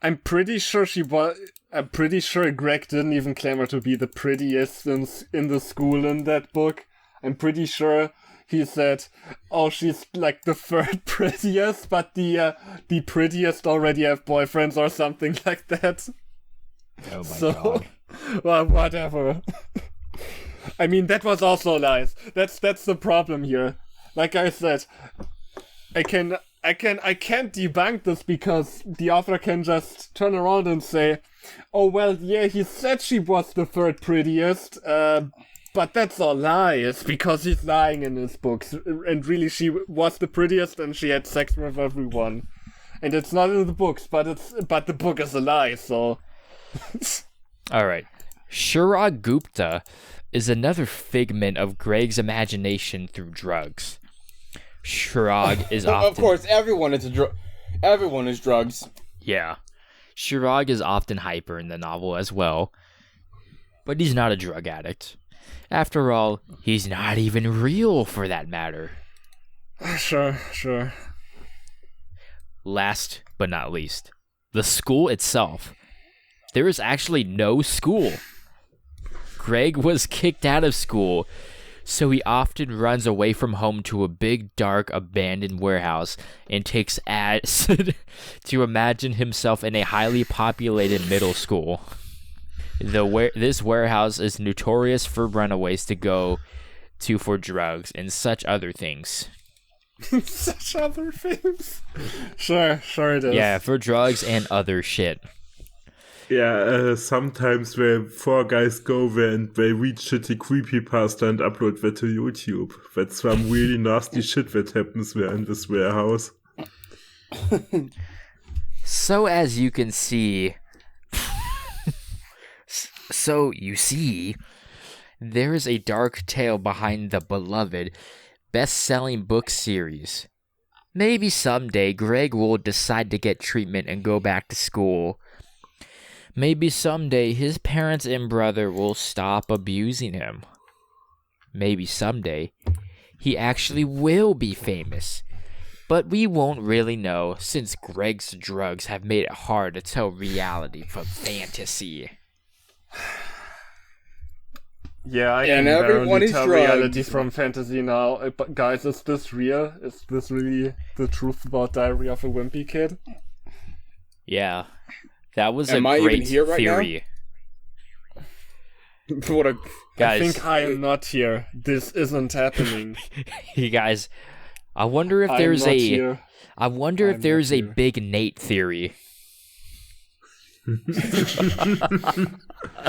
I'm pretty sure Greg didn't even claim her to be the prettiest in the school in that book. I'm pretty sure he said, oh, she's like the third prettiest, but the prettiest already have boyfriends or something like that.
Oh my god.
Well, whatever. I mean, that was also lies. That's the problem here. Like I said, I can't debunk this because the author can just turn around and say, oh well, yeah, he said she was the third prettiest, but that's all lies because he's lying in his books, and really she was the prettiest and she had sex with everyone, and it's not in the books, but the book is a lie. So,
all right, Shurag Gupta is another figment of Greg's imagination through drugs. Shurag is often...
Of course, everyone is drugs.
Yeah. Shurag is often hyper in the novel as well, but he's not a drug addict. After all, he's not even real for that matter.
Sure.
Last but not least, the school itself. There is actually no school. Greg was kicked out of school, so he often runs away from home to a big, dark, abandoned warehouse and takes acid to imagine himself in a highly populated middle school. This warehouse is notorious for runaways to go to for drugs and such other things.
Such other things? Sure it is.
Yeah, for drugs and other shit.
Yeah, sometimes when 4 guys go there and they read shitty creepypasta and upload that to YouTube. That's some really nasty shit that happens there in this warehouse.
So as you can see... So you see, there is a dark tale behind the beloved, best-selling book series. Maybe someday Greg will decide to get treatment and go back to school. Maybe someday his parents and brother will stop abusing him. Maybe someday he actually will be famous. But we won't really know since Greg's drugs have made it hard to tell reality from fantasy.
Yeah, I
And
can
everyone
barely
is
tell
drugs.
reality from fantasy now. But guys, is this real? Is this really the truth about Diary of a Wimpy Kid?
Yeah, that was
Am
a
I even
great
here right now?
theory.
What a...
Guys,
I think I am not here. This isn't happening.
you guys, I wonder if
I'm
there's
not
a
here.
I wonder if
I'm
there's
not
a
here.
big Nate theory.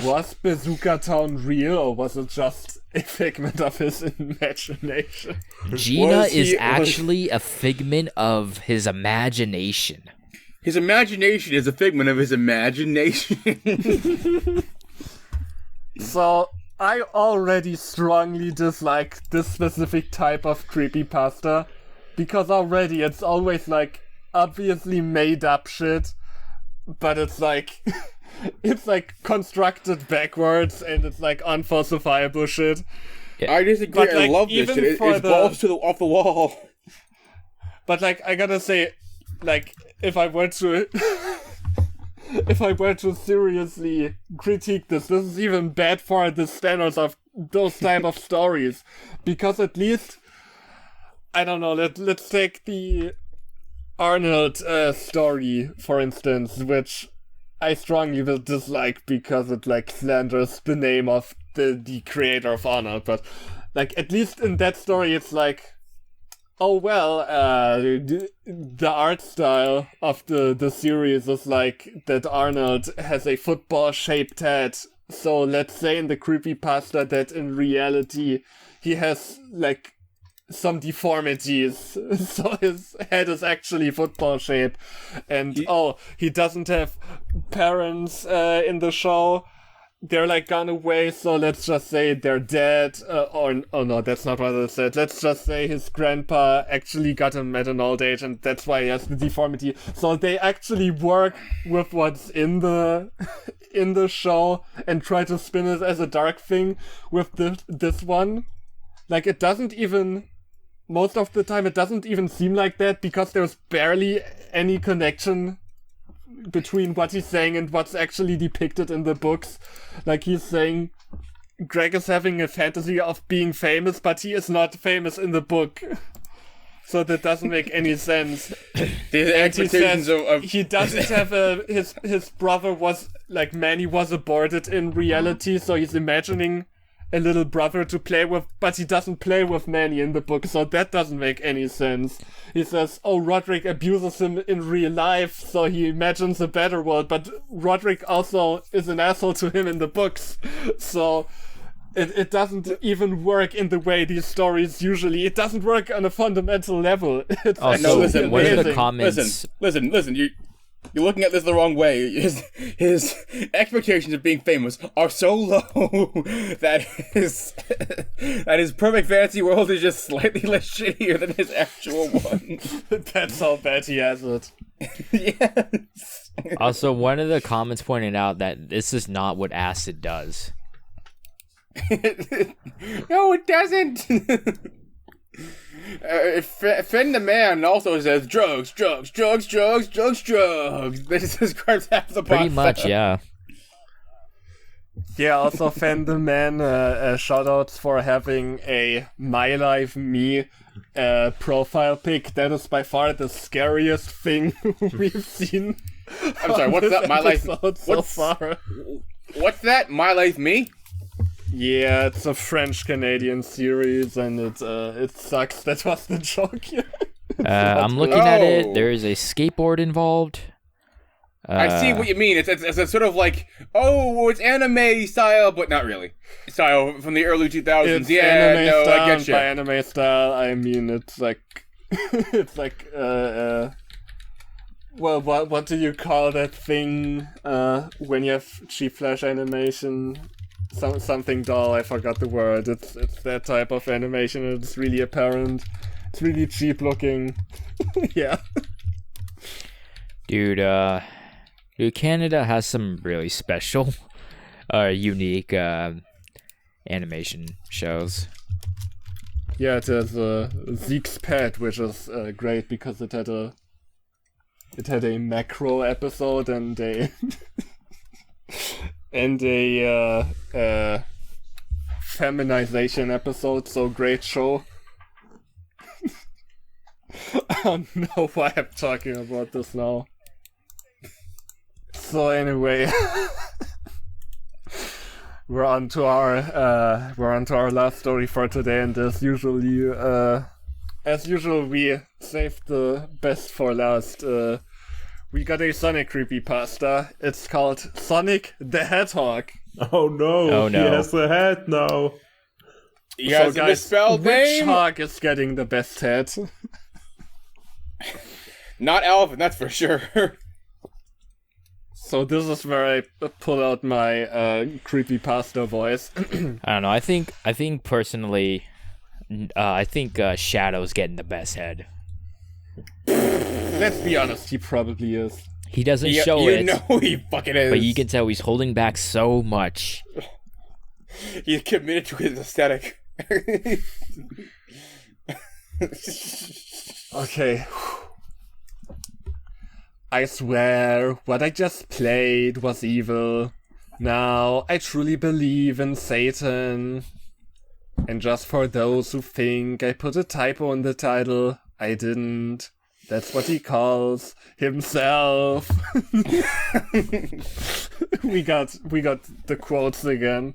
Was Bazooka Town real, or was it just a figment of his imagination?
Gina
Was
is
he-
actually a figment of his imagination.
His imagination is a figment of his imagination.
So, I already strongly dislike this specific type of creepypasta, because already it's always like obviously made up shit, but it's like it's like constructed backwards and it's like unfalsifiable shit.
I disagree.
But,
I
like,
love this
even
shit. It,
for
it's
the-
balls off the wall.
But like I gotta say, like if I were to if I were to seriously critique this is even bad for the standards of those type of stories, because at least I don't know. Let's take the Arnold story for instance, which I strongly will dislike because it like slanders the name of the creator of Arnold. But like at least in that story, it's like, oh well, the art style of the series is like that Arnold has a football-shaped head. So let's say in the creepypasta that in reality he has like some deformities, so his head is actually football-shaped, and he doesn't have parents in the show. They're like gone away, so let's just say they're dead, or oh no, that's not what I said. Let's just say his grandpa actually got him at an old age, and that's why he has the deformity. So they actually work with what's in the in the show and try to spin it as a dark thing with this one. Like it doesn't even, most of the time it doesn't even seem like that because there's barely any connection between what he's saying and what's actually depicted in the books. Like he's saying Greg is having a fantasy of being famous, but he is not famous in the book. So that doesn't make any sense.
The
And he
expectations
says
of
he doesn't have his brother was like Manny was aborted in reality, so he's imagining a little brother to play with, but he doesn't play with Manny in the book, so that doesn't make any sense. He says, oh, Roderick abuses him in real life, so he imagines a better world, but Roderick also is an asshole to him in the books, so it doesn't even work in the way these stories usually, it doesn't work on a fundamental level. It's
Oh,
actually
so
listen,
one of the
amazing.
comments...
listen. You're looking at this the wrong way. His expectations of being famous are so low that his perfect fantasy world is just slightly less shittier than his actual one.
That's how bad he has it.
Yes.
Also, one of the comments pointed out that this is not what acid does.
No, it doesn't. Finn the Man also says drugs. This describes half the
Pretty
plot.
much, yeah.
Yeah, also Fandom Man, shoutouts for having a My Life Me profile pic. That is by far the scariest thing we've seen.
I'm sorry, what's that? My Life
so far.
What's that? My Life Me?
Yeah, it's a French-Canadian series, and it sucks. That was the joke here.
I'm looking at it. There is a skateboard involved.
I see what you mean. It's a sort of like, it's anime style, but not really. Style from the early 2000s.
It's
yeah,
anime
no,
style,
I get you.
by anime style, I mean it's like it's like well, what do you call that thing when you have cheap flash animation? Something dull. I forgot the word. It's that type of animation. And it's really apparent. It's really cheap looking. Yeah.
Dude, Canada has some really special, unique animation shows.
Yeah, it has Zeke's Pet, which is great because it had a macro episode and a and a feminization episode. So great show. I don't know why I'm talking about this now. So anyway, we're on to our last story for today, and as usual, we saved the best for last. We got a Sonic creepypasta. It's called Sonic the Hedgehog.
Oh no! He has a head now.
You guys,
so guys,
misspelled
which
name?
hog is getting the best head?
Not Alvin, that's for sure.
So this is where I pull out my creepypasta voice.
I don't know. I think personally, I think Shadow's getting the best head.
Let's be honest, he probably is.
He doesn't show it.
You know he fucking is.
But you can tell he's holding back so much.
He's committed to his aesthetic.
Okay. I swear, what I just played was evil. Now, I truly believe in Satan. And just for those who think I put a typo in the title, I didn't. That's what he calls himself. we got the quotes again.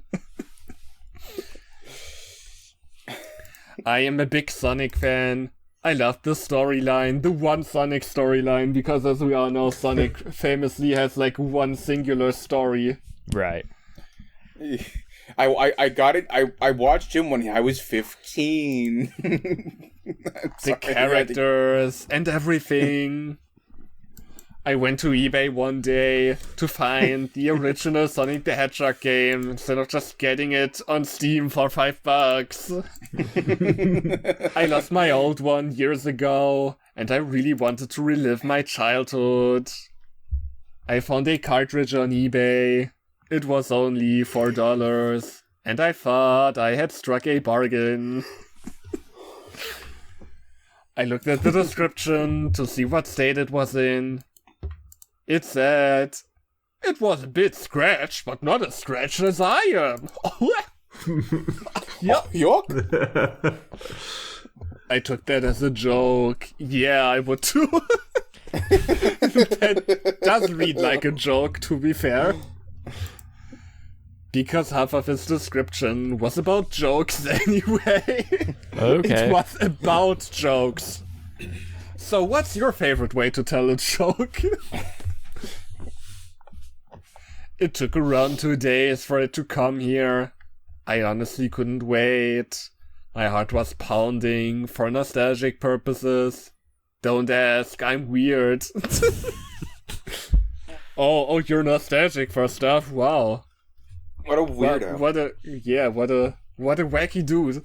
I am a big Sonic fan. I love the storyline, the one Sonic storyline, because as we all know, Sonic famously has like one singular story.
Right.
I got it. I watched him when I was 15.
The characters and everything. I went to eBay one day to find the original Sonic the Hedgehog game instead of just getting it on Steam for $5. I lost my old one years ago, and I really wanted to relive my childhood. I found a cartridge on eBay. It was only $4, and I thought I had struck a bargain. I looked at the description to see what state it was in. It said, it was a bit scratched, but not as scratched as I am. Yep. I took that as a joke. Yeah, I would too. That does read like a joke, to be fair. Because half of his description was about jokes anyway.
Okay.
It was about jokes. So what's your favorite way to tell a joke? It took around 2 days for it to come here. I honestly couldn't wait. My heart was pounding for nostalgic purposes. Don't ask, I'm weird. Oh, you're nostalgic for stuff? Wow.
What a weirdo.
What a wacky dude.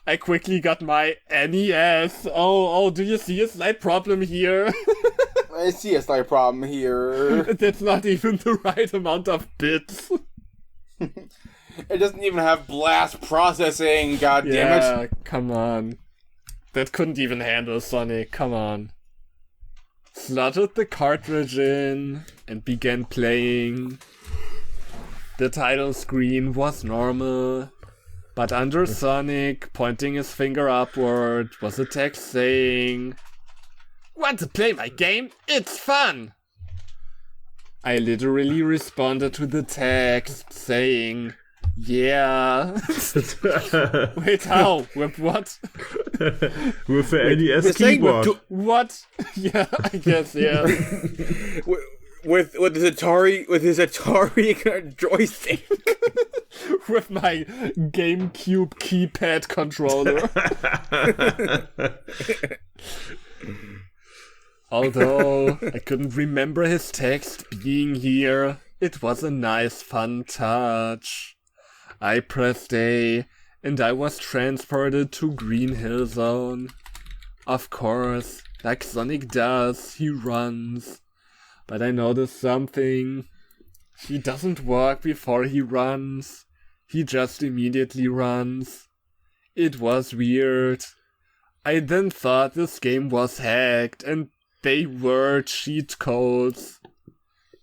I quickly got my NES. Oh, do you see a slight problem here?
I see a slight problem here.
That's not even the right amount of bits.
It doesn't even have blast processing, god damn it.
Yeah, come on. That couldn't even handle Sonic, come on. Slotted the cartridge in and began playing. The title screen was normal, but under Sonic, pointing his finger upward, was a text saying, "Want to play my game? It's fun!" I literally responded to the text saying, "Yeah." Wait, how? With what?
With the NES
the thing with
keyboard.
What? Yeah, I guess, yeah.
with his Atari joystick.
With my GameCube keypad controller. Although I couldn't remember his text being here, it was a nice fun touch. I pressed A, and I was transported to Green Hill Zone. Of course, like Sonic does, he runs. But I noticed something. He doesn't walk before he runs. He just immediately runs. It was weird. I then thought this game was hacked and they were cheat codes.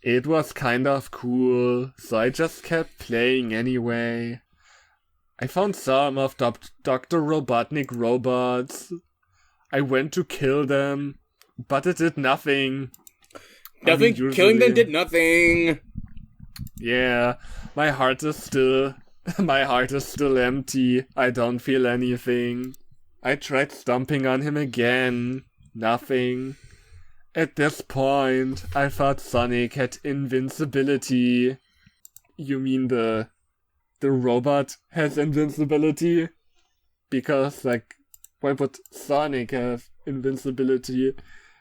It was kind of cool, so I just kept playing anyway. I found some of Dr. Robotnik robots. I went to kill them, but it did nothing.
Nothing. Killing them did nothing.
Yeah, my heart is still empty. I don't feel anything. I tried stomping on him again. Nothing. At this point, I thought Sonic had invincibility. You mean the robot has invincibility? Because, like, why would Sonic have invincibility?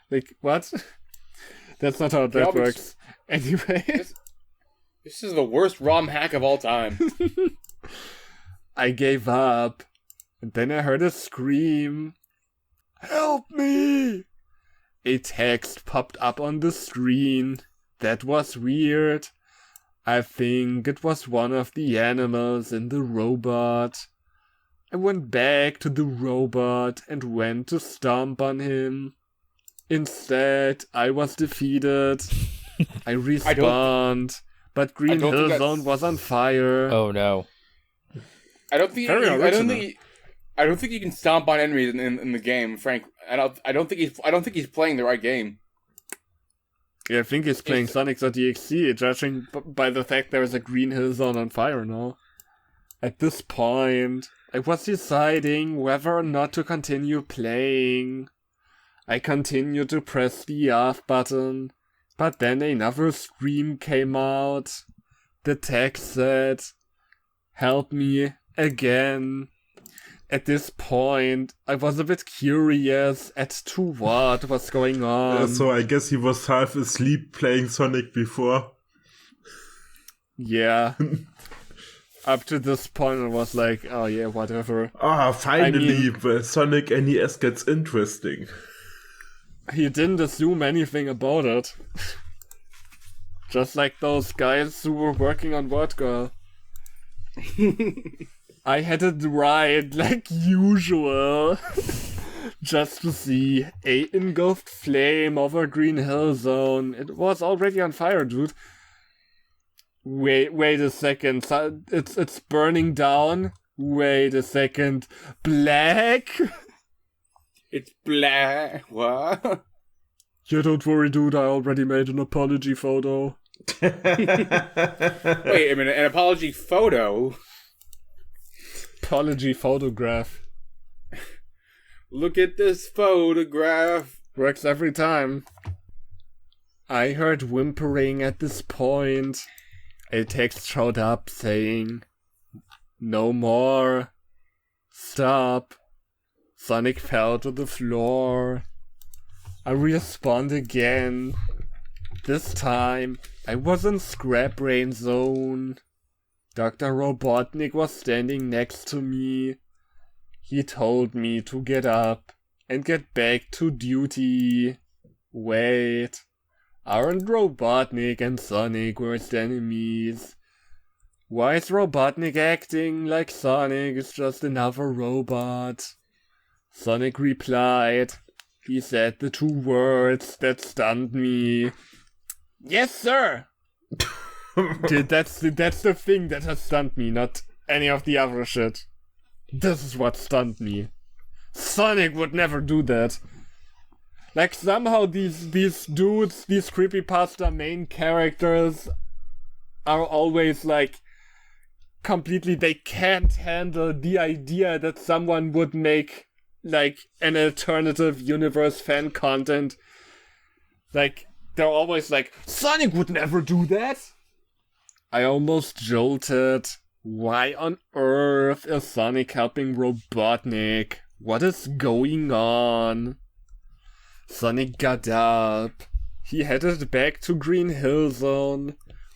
Like, what? That's not how that works. Anyway.
This is the worst ROM hack of all time.
I gave up. And then I heard a scream. "Help me!" A text popped up on the screen. That was weird. I think it was one of the animals in the robot. I went back to the robot and went to stomp on him. Instead, I was defeated. I respawned, but Green Hill Zone was on fire.
Oh no.
I don't think you can stomp on enemies in the game, Frank. I don't think he's playing the right game.
Yeah, I think he's playing Sonic.exe, judging by the fact there is a Green Hill Zone on fire now. At this point, I was deciding whether or not to continue playing. I continued to press the off button, but then another scream came out. The text said, "Help me again." At this point, I was a bit curious as to what was going on.
So I guess he was half asleep playing Sonic before.
Yeah. Up to this point, I was like, oh yeah, whatever.
Finally, Sonic NES gets interesting.
He didn't assume anything about it. Just like those guys who were working on Wordgirl. I had it right, like usual. Just to see a engulfed flame over Green Hill Zone. It was already on fire, dude. Wait a second. It's burning down. Wait a second. Black?
It's black. What?
Yeah, don't worry, dude. I already made an apology photo.
Wait a minute. An apology photo?
Apology photograph.
Look at this photograph.
Works every time. I heard whimpering at this point. A text showed up saying, "No more. Stop." Sonic fell to the floor. I respawned again. This time, I was in Scrap Brain Zone. Dr. Robotnik was standing next to me. He told me to get up and get back to duty. Wait, aren't Robotnik and Sonic worst enemies? Why is Robotnik acting like Sonic is just another robot? Sonic replied. He said the two words that stunned me. "Yes, sir!" Dude, that's the thing that has stunned me, not any of the other shit. This is what stunned me. Sonic would never do that. Like, somehow these dudes, these creepypasta main characters, are always, like, completely, they can't handle the idea that someone would make, like, an alternative universe fan content. Like, they're always like, Sonic would never do that! I almost jolted. Why on earth is Sonic helping Robotnik? What is going on? Sonic got up. He headed back to Green Hill Zone.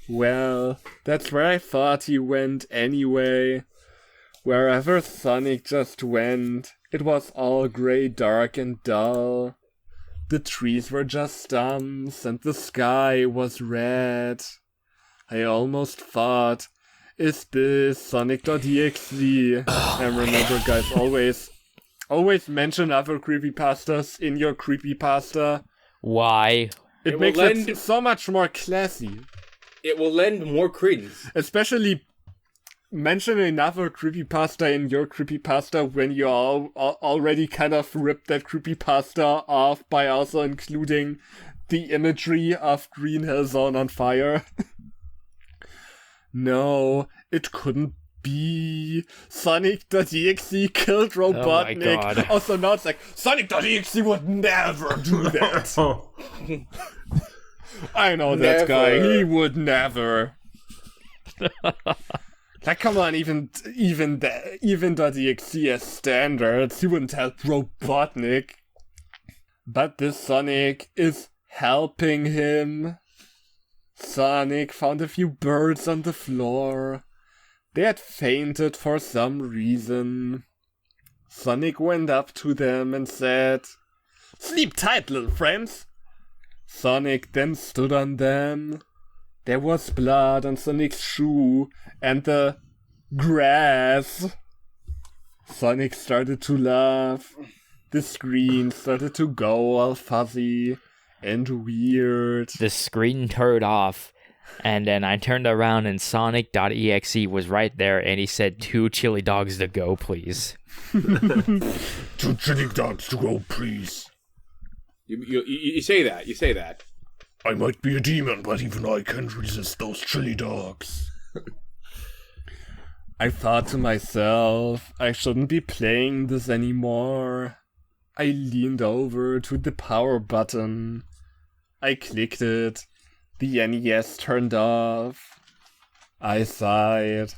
Well, that's where I thought he went anyway. Wherever Sonic just went, it was all grey, dark and dull. The trees were just stumps and the sky was red. I almost thought, is this Sonic.exe? And remember, guys, always mention other creepypastas in your creepypasta.
Why?
It makes it so much more classy.
It will lend more credence.
Especially mention another creepypasta in your creepypasta when you already kind of ripped that creepypasta off by also including the imagery of Green Hill Zone on fire. No, it couldn't be. Sonic.exe killed Robotnik.
Oh my God.
Also now it's like, Sonic.exe would never do that. I know that guy. He would never. Like, come on, even .exe has standards. He wouldn't help Robotnik. But this Sonic is helping him. Sonic found a few birds on the floor. They had fainted for some reason. Sonic went up to them and said, "Sleep tight, little friends." Sonic then stood on them. There was blood on Sonic's shoe and the grass. Sonic started to laugh. The screen started to go all fuzzy and weird.
The screen turned off, and then I turned around and Sonic.exe was right there, and he said, 2 chili dogs to go, please.
2 chili dogs to go, please.
You say that. You say that.
I might be a demon, but even I can't resist those chili dogs. I thought to myself, I shouldn't be playing this anymore. I leaned over to the power button. I clicked it. The NES turned off. I sighed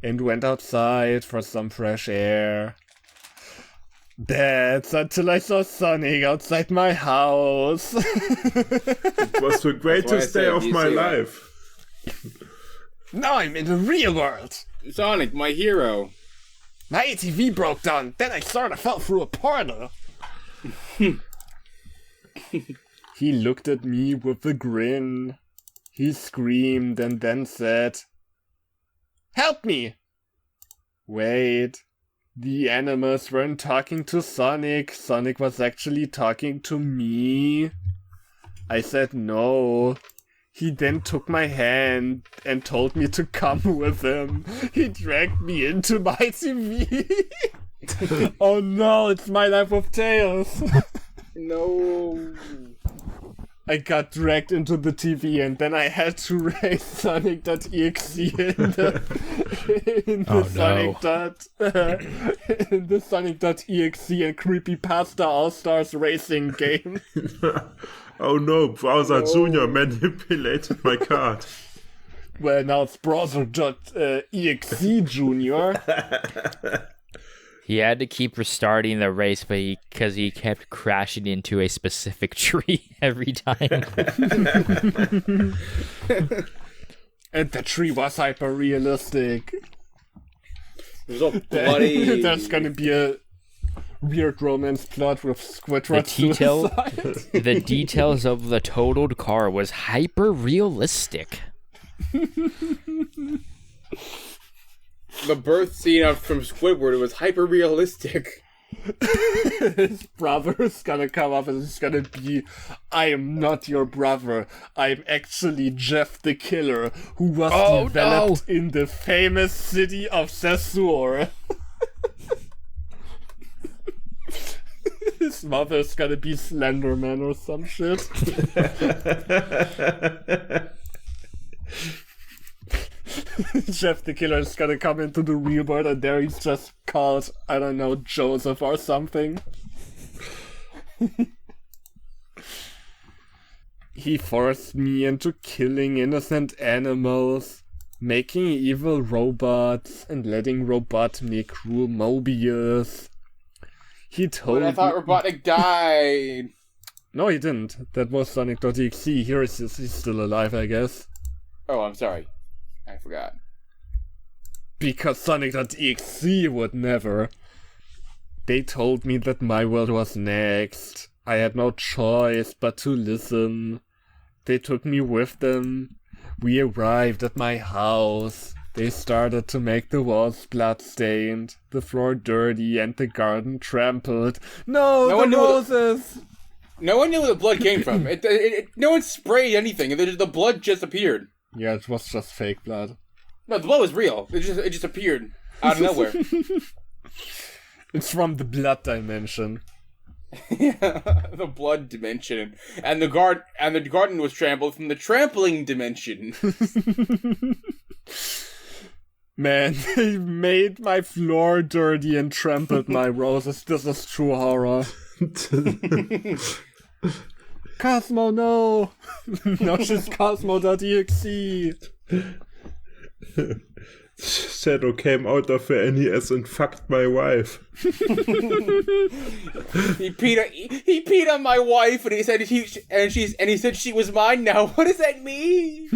and went outside for some fresh air. That's until I saw Sonic outside my house.
It was the greatest day of my life.
Now I'm in the real world.
Sonic, my hero.
My ATV broke down. Then I sort of fell through a portal. He looked at me with a grin. He screamed and then said, "Help me!" Wait. The animals weren't talking to Sonic. Sonic was actually talking to me. I said no. He then took my hand and told me to come with him. He dragged me into my TV. Oh no, it's My Life with Tails.
No.
I got dragged into the TV and then I had to raise Sonic.exe in the Sonic.exe and Creepypasta All-Stars racing game.
Oh no, Browser Jr. manipulated my card.
Well, now it's Browser.exe Jr.
He had to keep restarting the race, but because he kept crashing into a specific tree every time.
And the tree was hyper realistic.
It was all bloody.
There's gonna be a weird romance plot with Squidward suicide.
The details of the totaled car was hyper realistic.
The birth scene from Squidward was hyper realistic.
His brother is gonna come up and it's gonna be, I am not your brother. I'm actually Jeff the Killer, who was developed in the famous city of Cesur. His mother's gonna be Slenderman or some shit. Jeff the Killer is gonna come into the real world and there he's just called, I don't know, Joseph or something. He forced me into killing innocent animals, making evil robots, and letting Robotnik rule Mobius. He told
But I thought Robotnik died.
No, he didn't. That was Sonic.exe. Here he's still alive, I guess.
Oh, I'm sorry. I forgot.
Because Sonic.exe would never. They told me that my world was next. I had no choice but to listen. They took me with them. We arrived at my house. They started to make the walls blood-stained, the floor dirty, and the garden trampled. No the roses!
No one knew where the blood came from. No one sprayed anything, and the blood just appeared.
Yeah, it was just fake blood.
No, the blood was real. It just appeared out of nowhere.
It's from the blood dimension.
Yeah, the blood dimension, and the garden was trampled from the trampling dimension.
Man, they made my floor dirty and trampled my roses. This is true horror. Cosmo, no! No, she's Cosmo.exe.
Shadow came out of the NES and fucked my wife.
He peed on my wife, and he said he said she was mine now. What does that mean?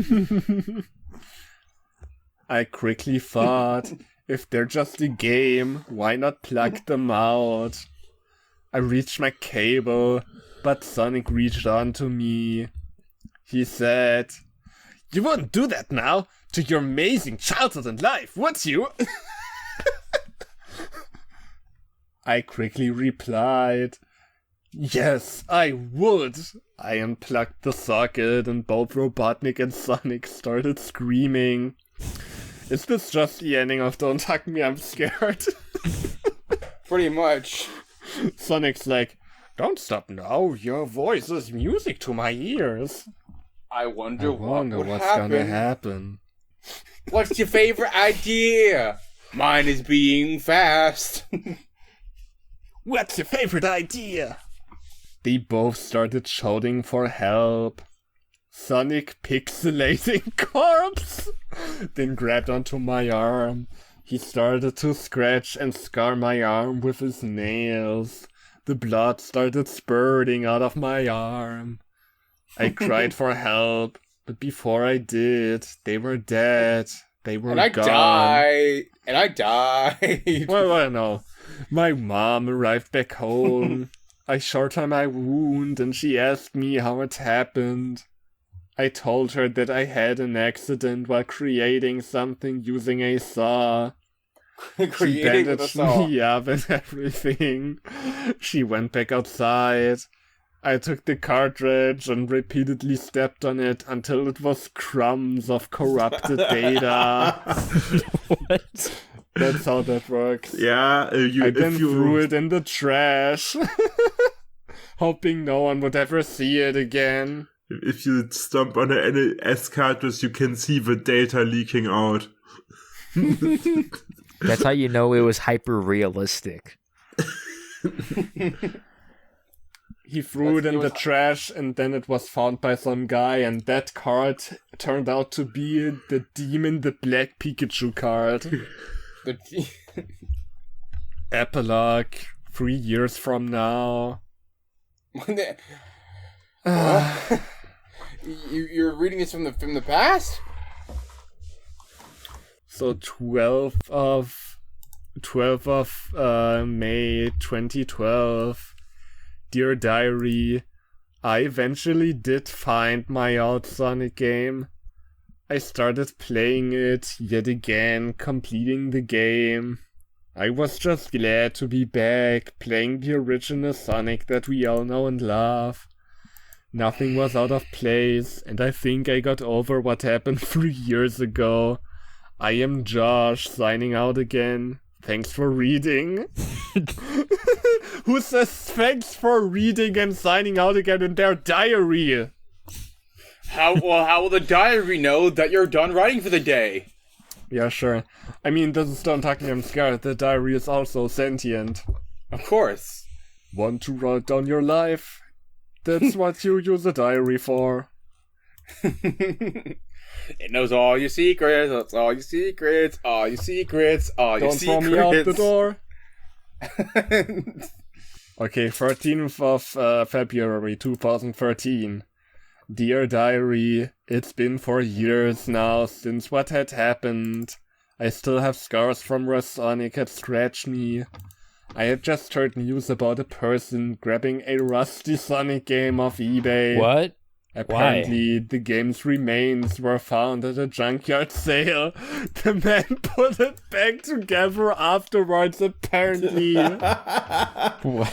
I quickly thought, if they're just a game, why not plug them out? I reached my cable, but Sonic reached on to me. He said, "You wouldn't do that now to your amazing childhood and life, would you?" I quickly replied, "Yes, I would." I unplugged the socket and both Robotnik and Sonic started screaming. Is this just the ending of Don't Hug Me, I'm Scared?
Pretty much.
Sonic's like, "Don't stop now, your voice is music to my ears."
I wonder what's
gonna happen.
What's your favorite idea? Mine is being fast.
What's your favorite idea? They both started shouting for help. Sonic pixelating corpse, then grabbed onto my arm. He started to scratch and scar my arm with his nails. The blood started spurting out of my arm. I cried for help, but before I did, they were dead. They were gone.
And I died.
Well, no. My mom arrived back home. I showed her my wound and she asked me how it happened. I told her that I had an accident while creating something using a saw. She bandaged me up and everything. She went back outside. I took the cartridge and repeatedly stepped on it until it was crumbs of corrupted data.
What?
That's how that works.
Yeah,
I then threw it in the trash, hoping no one would ever see it again.
If you stomp on an NES cartridge, you can see the data leaking out.
That's how you know it was hyper realistic.
He threw it in the trash and then it was found by some guy, and that card turned out to be the Demon the Black Pikachu card. Epilogue, 3 years from now.
You're reading this from the past?
So 12 of May 2012. Dear Diary, I eventually did find my old Sonic game. I started playing it yet again, completing the game. I was just glad to be back, playing the original Sonic that we all know and love. Nothing was out of place, and I think I got over what happened 3 years ago. I am Josh, signing out again. Thanks for reading. Who says thanks for reading and signing out again in their diary?
How will the diary know that you're done writing for the day?
Yeah, sure. I mean, this is Don't Talk Me, I'm Scared. The diary is also sentient.
Of course.
Want to write down your life? That's what you use a diary for.
It knows all your secrets. That's all your secrets. All your secrets. All your
Don't
secrets.
throw me out the door. Okay, 13th of February 2013. Dear Diary, it's been 4 years now since what had happened. I still have scars from where Sonic had scratched me. I had just heard news about a person grabbing a rusty Sonic game off eBay.
What?
Apparently, the game's remains were found at a junkyard sale. The man put it back together afterwards, apparently.
What?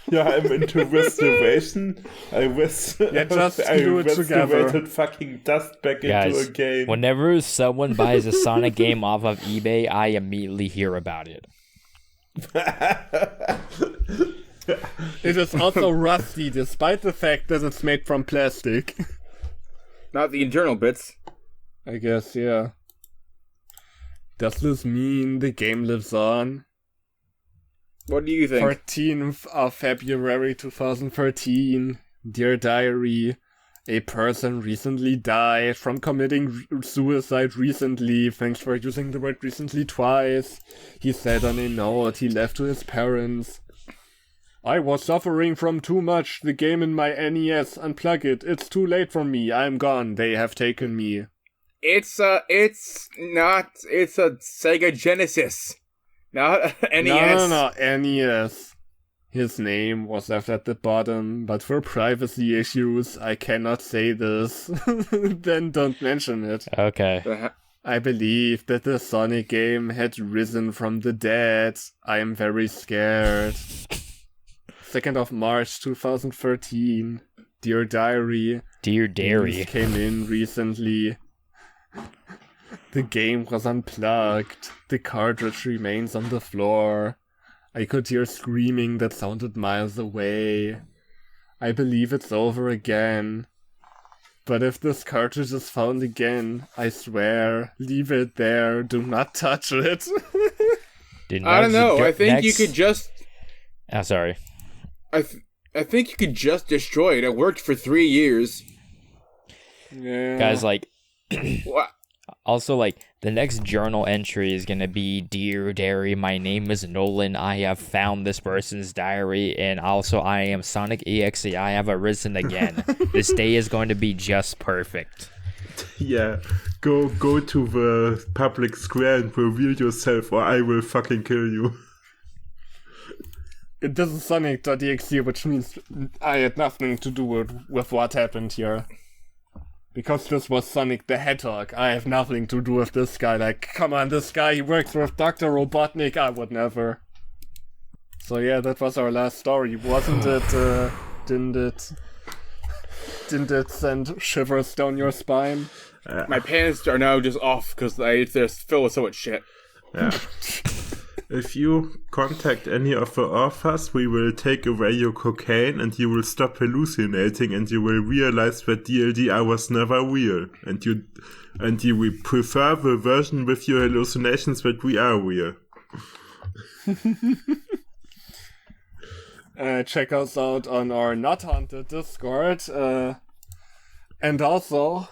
Yeah, I'm into restoration. I
just glue it together.
restorated fucking dust back
Guys,
into a game.
whenever someone buys a Sonic game off of eBay, I immediately hear about it.
It is also rusty, despite the fact that it's made from plastic.
Not the internal bits.
I guess, yeah. Does this mean the game lives on?
What do you think?
14th of February 2013. Dear Diary, a person recently died from committing suicide recently. Thanks for using the word recently twice. He said on a note he left to his parents. I was suffering from too much. The game in my NES. Unplug it. It's too late for me. I'm gone. They have taken me.
It's a Sega Genesis. Not NES.
No, NES. His name was left at the bottom, but for privacy issues, I cannot say this. Then don't mention it.
Okay.
I believe that the Sonic game had risen from the dead. I am very scared. 2nd of March 2013. Dear Diary.
Dear Dairy.
News came in recently. The game was unplugged. The cartridge remains on the floor. I could hear screaming that sounded miles away. I believe it's over again. But if this cartridge is found again, I swear, leave it there. Do not touch it.
I don't know. I think you could just...
Oh, sorry.
I think you could just destroy it. It worked for 3 years.
Yeah.
Guys, like...
What?
Also, like, the next journal entry is gonna be, Dear Diary, my name is Nolan. I have found this person's diary, and also I am Sonic EXE. I have arisen again. This day is going to be just perfect.
Yeah, go to the public square and reveal yourself, or I will fucking kill you.
This is Sonic.exe, which means I had nothing to do with what happened here. Because this was Sonic the Hedgehog, I have nothing to do with this guy. Like, come on, this guy, he works with Dr. Robotnik, I would never. So yeah, that was our last story. Wasn't it, didn't it send shivers down your spine?
My pants are now just off because they're filled with so much shit.
Yeah. If you contact any of the authors, we will take away your cocaine and you will stop hallucinating and you will realize that DLDR was never real. And you will prefer the version with your hallucinations that we are real.
Check us out on our Not Haunted Discord. And also,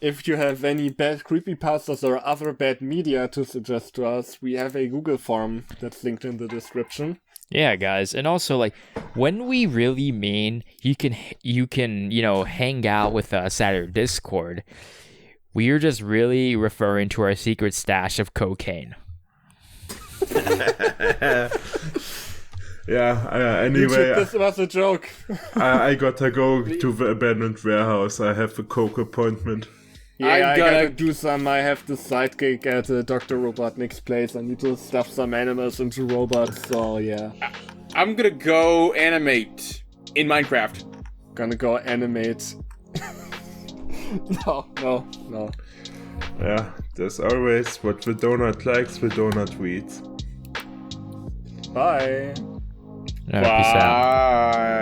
if you have any bad creepypastas or other bad media to suggest to us, we have a Google form that's linked in the description.
Yeah, guys, and also, like, when we really mean you can, hang out with us at our Discord, we are just really referring to our secret stash of cocaine.
Yeah, anyway,
this was a joke.
I gotta go to the abandoned warehouse. I have a coke appointment.
I
gonna
gotta do some. I have the sidekick at Dr. Robotnik's place. I need to stuff some animals into robots, so yeah.
I'm gonna go animate in Minecraft.
Gonna go animate. No.
Yeah, there's always what the donut likes, the donut reads.
Bye.
Yeah, peace out.
Bye.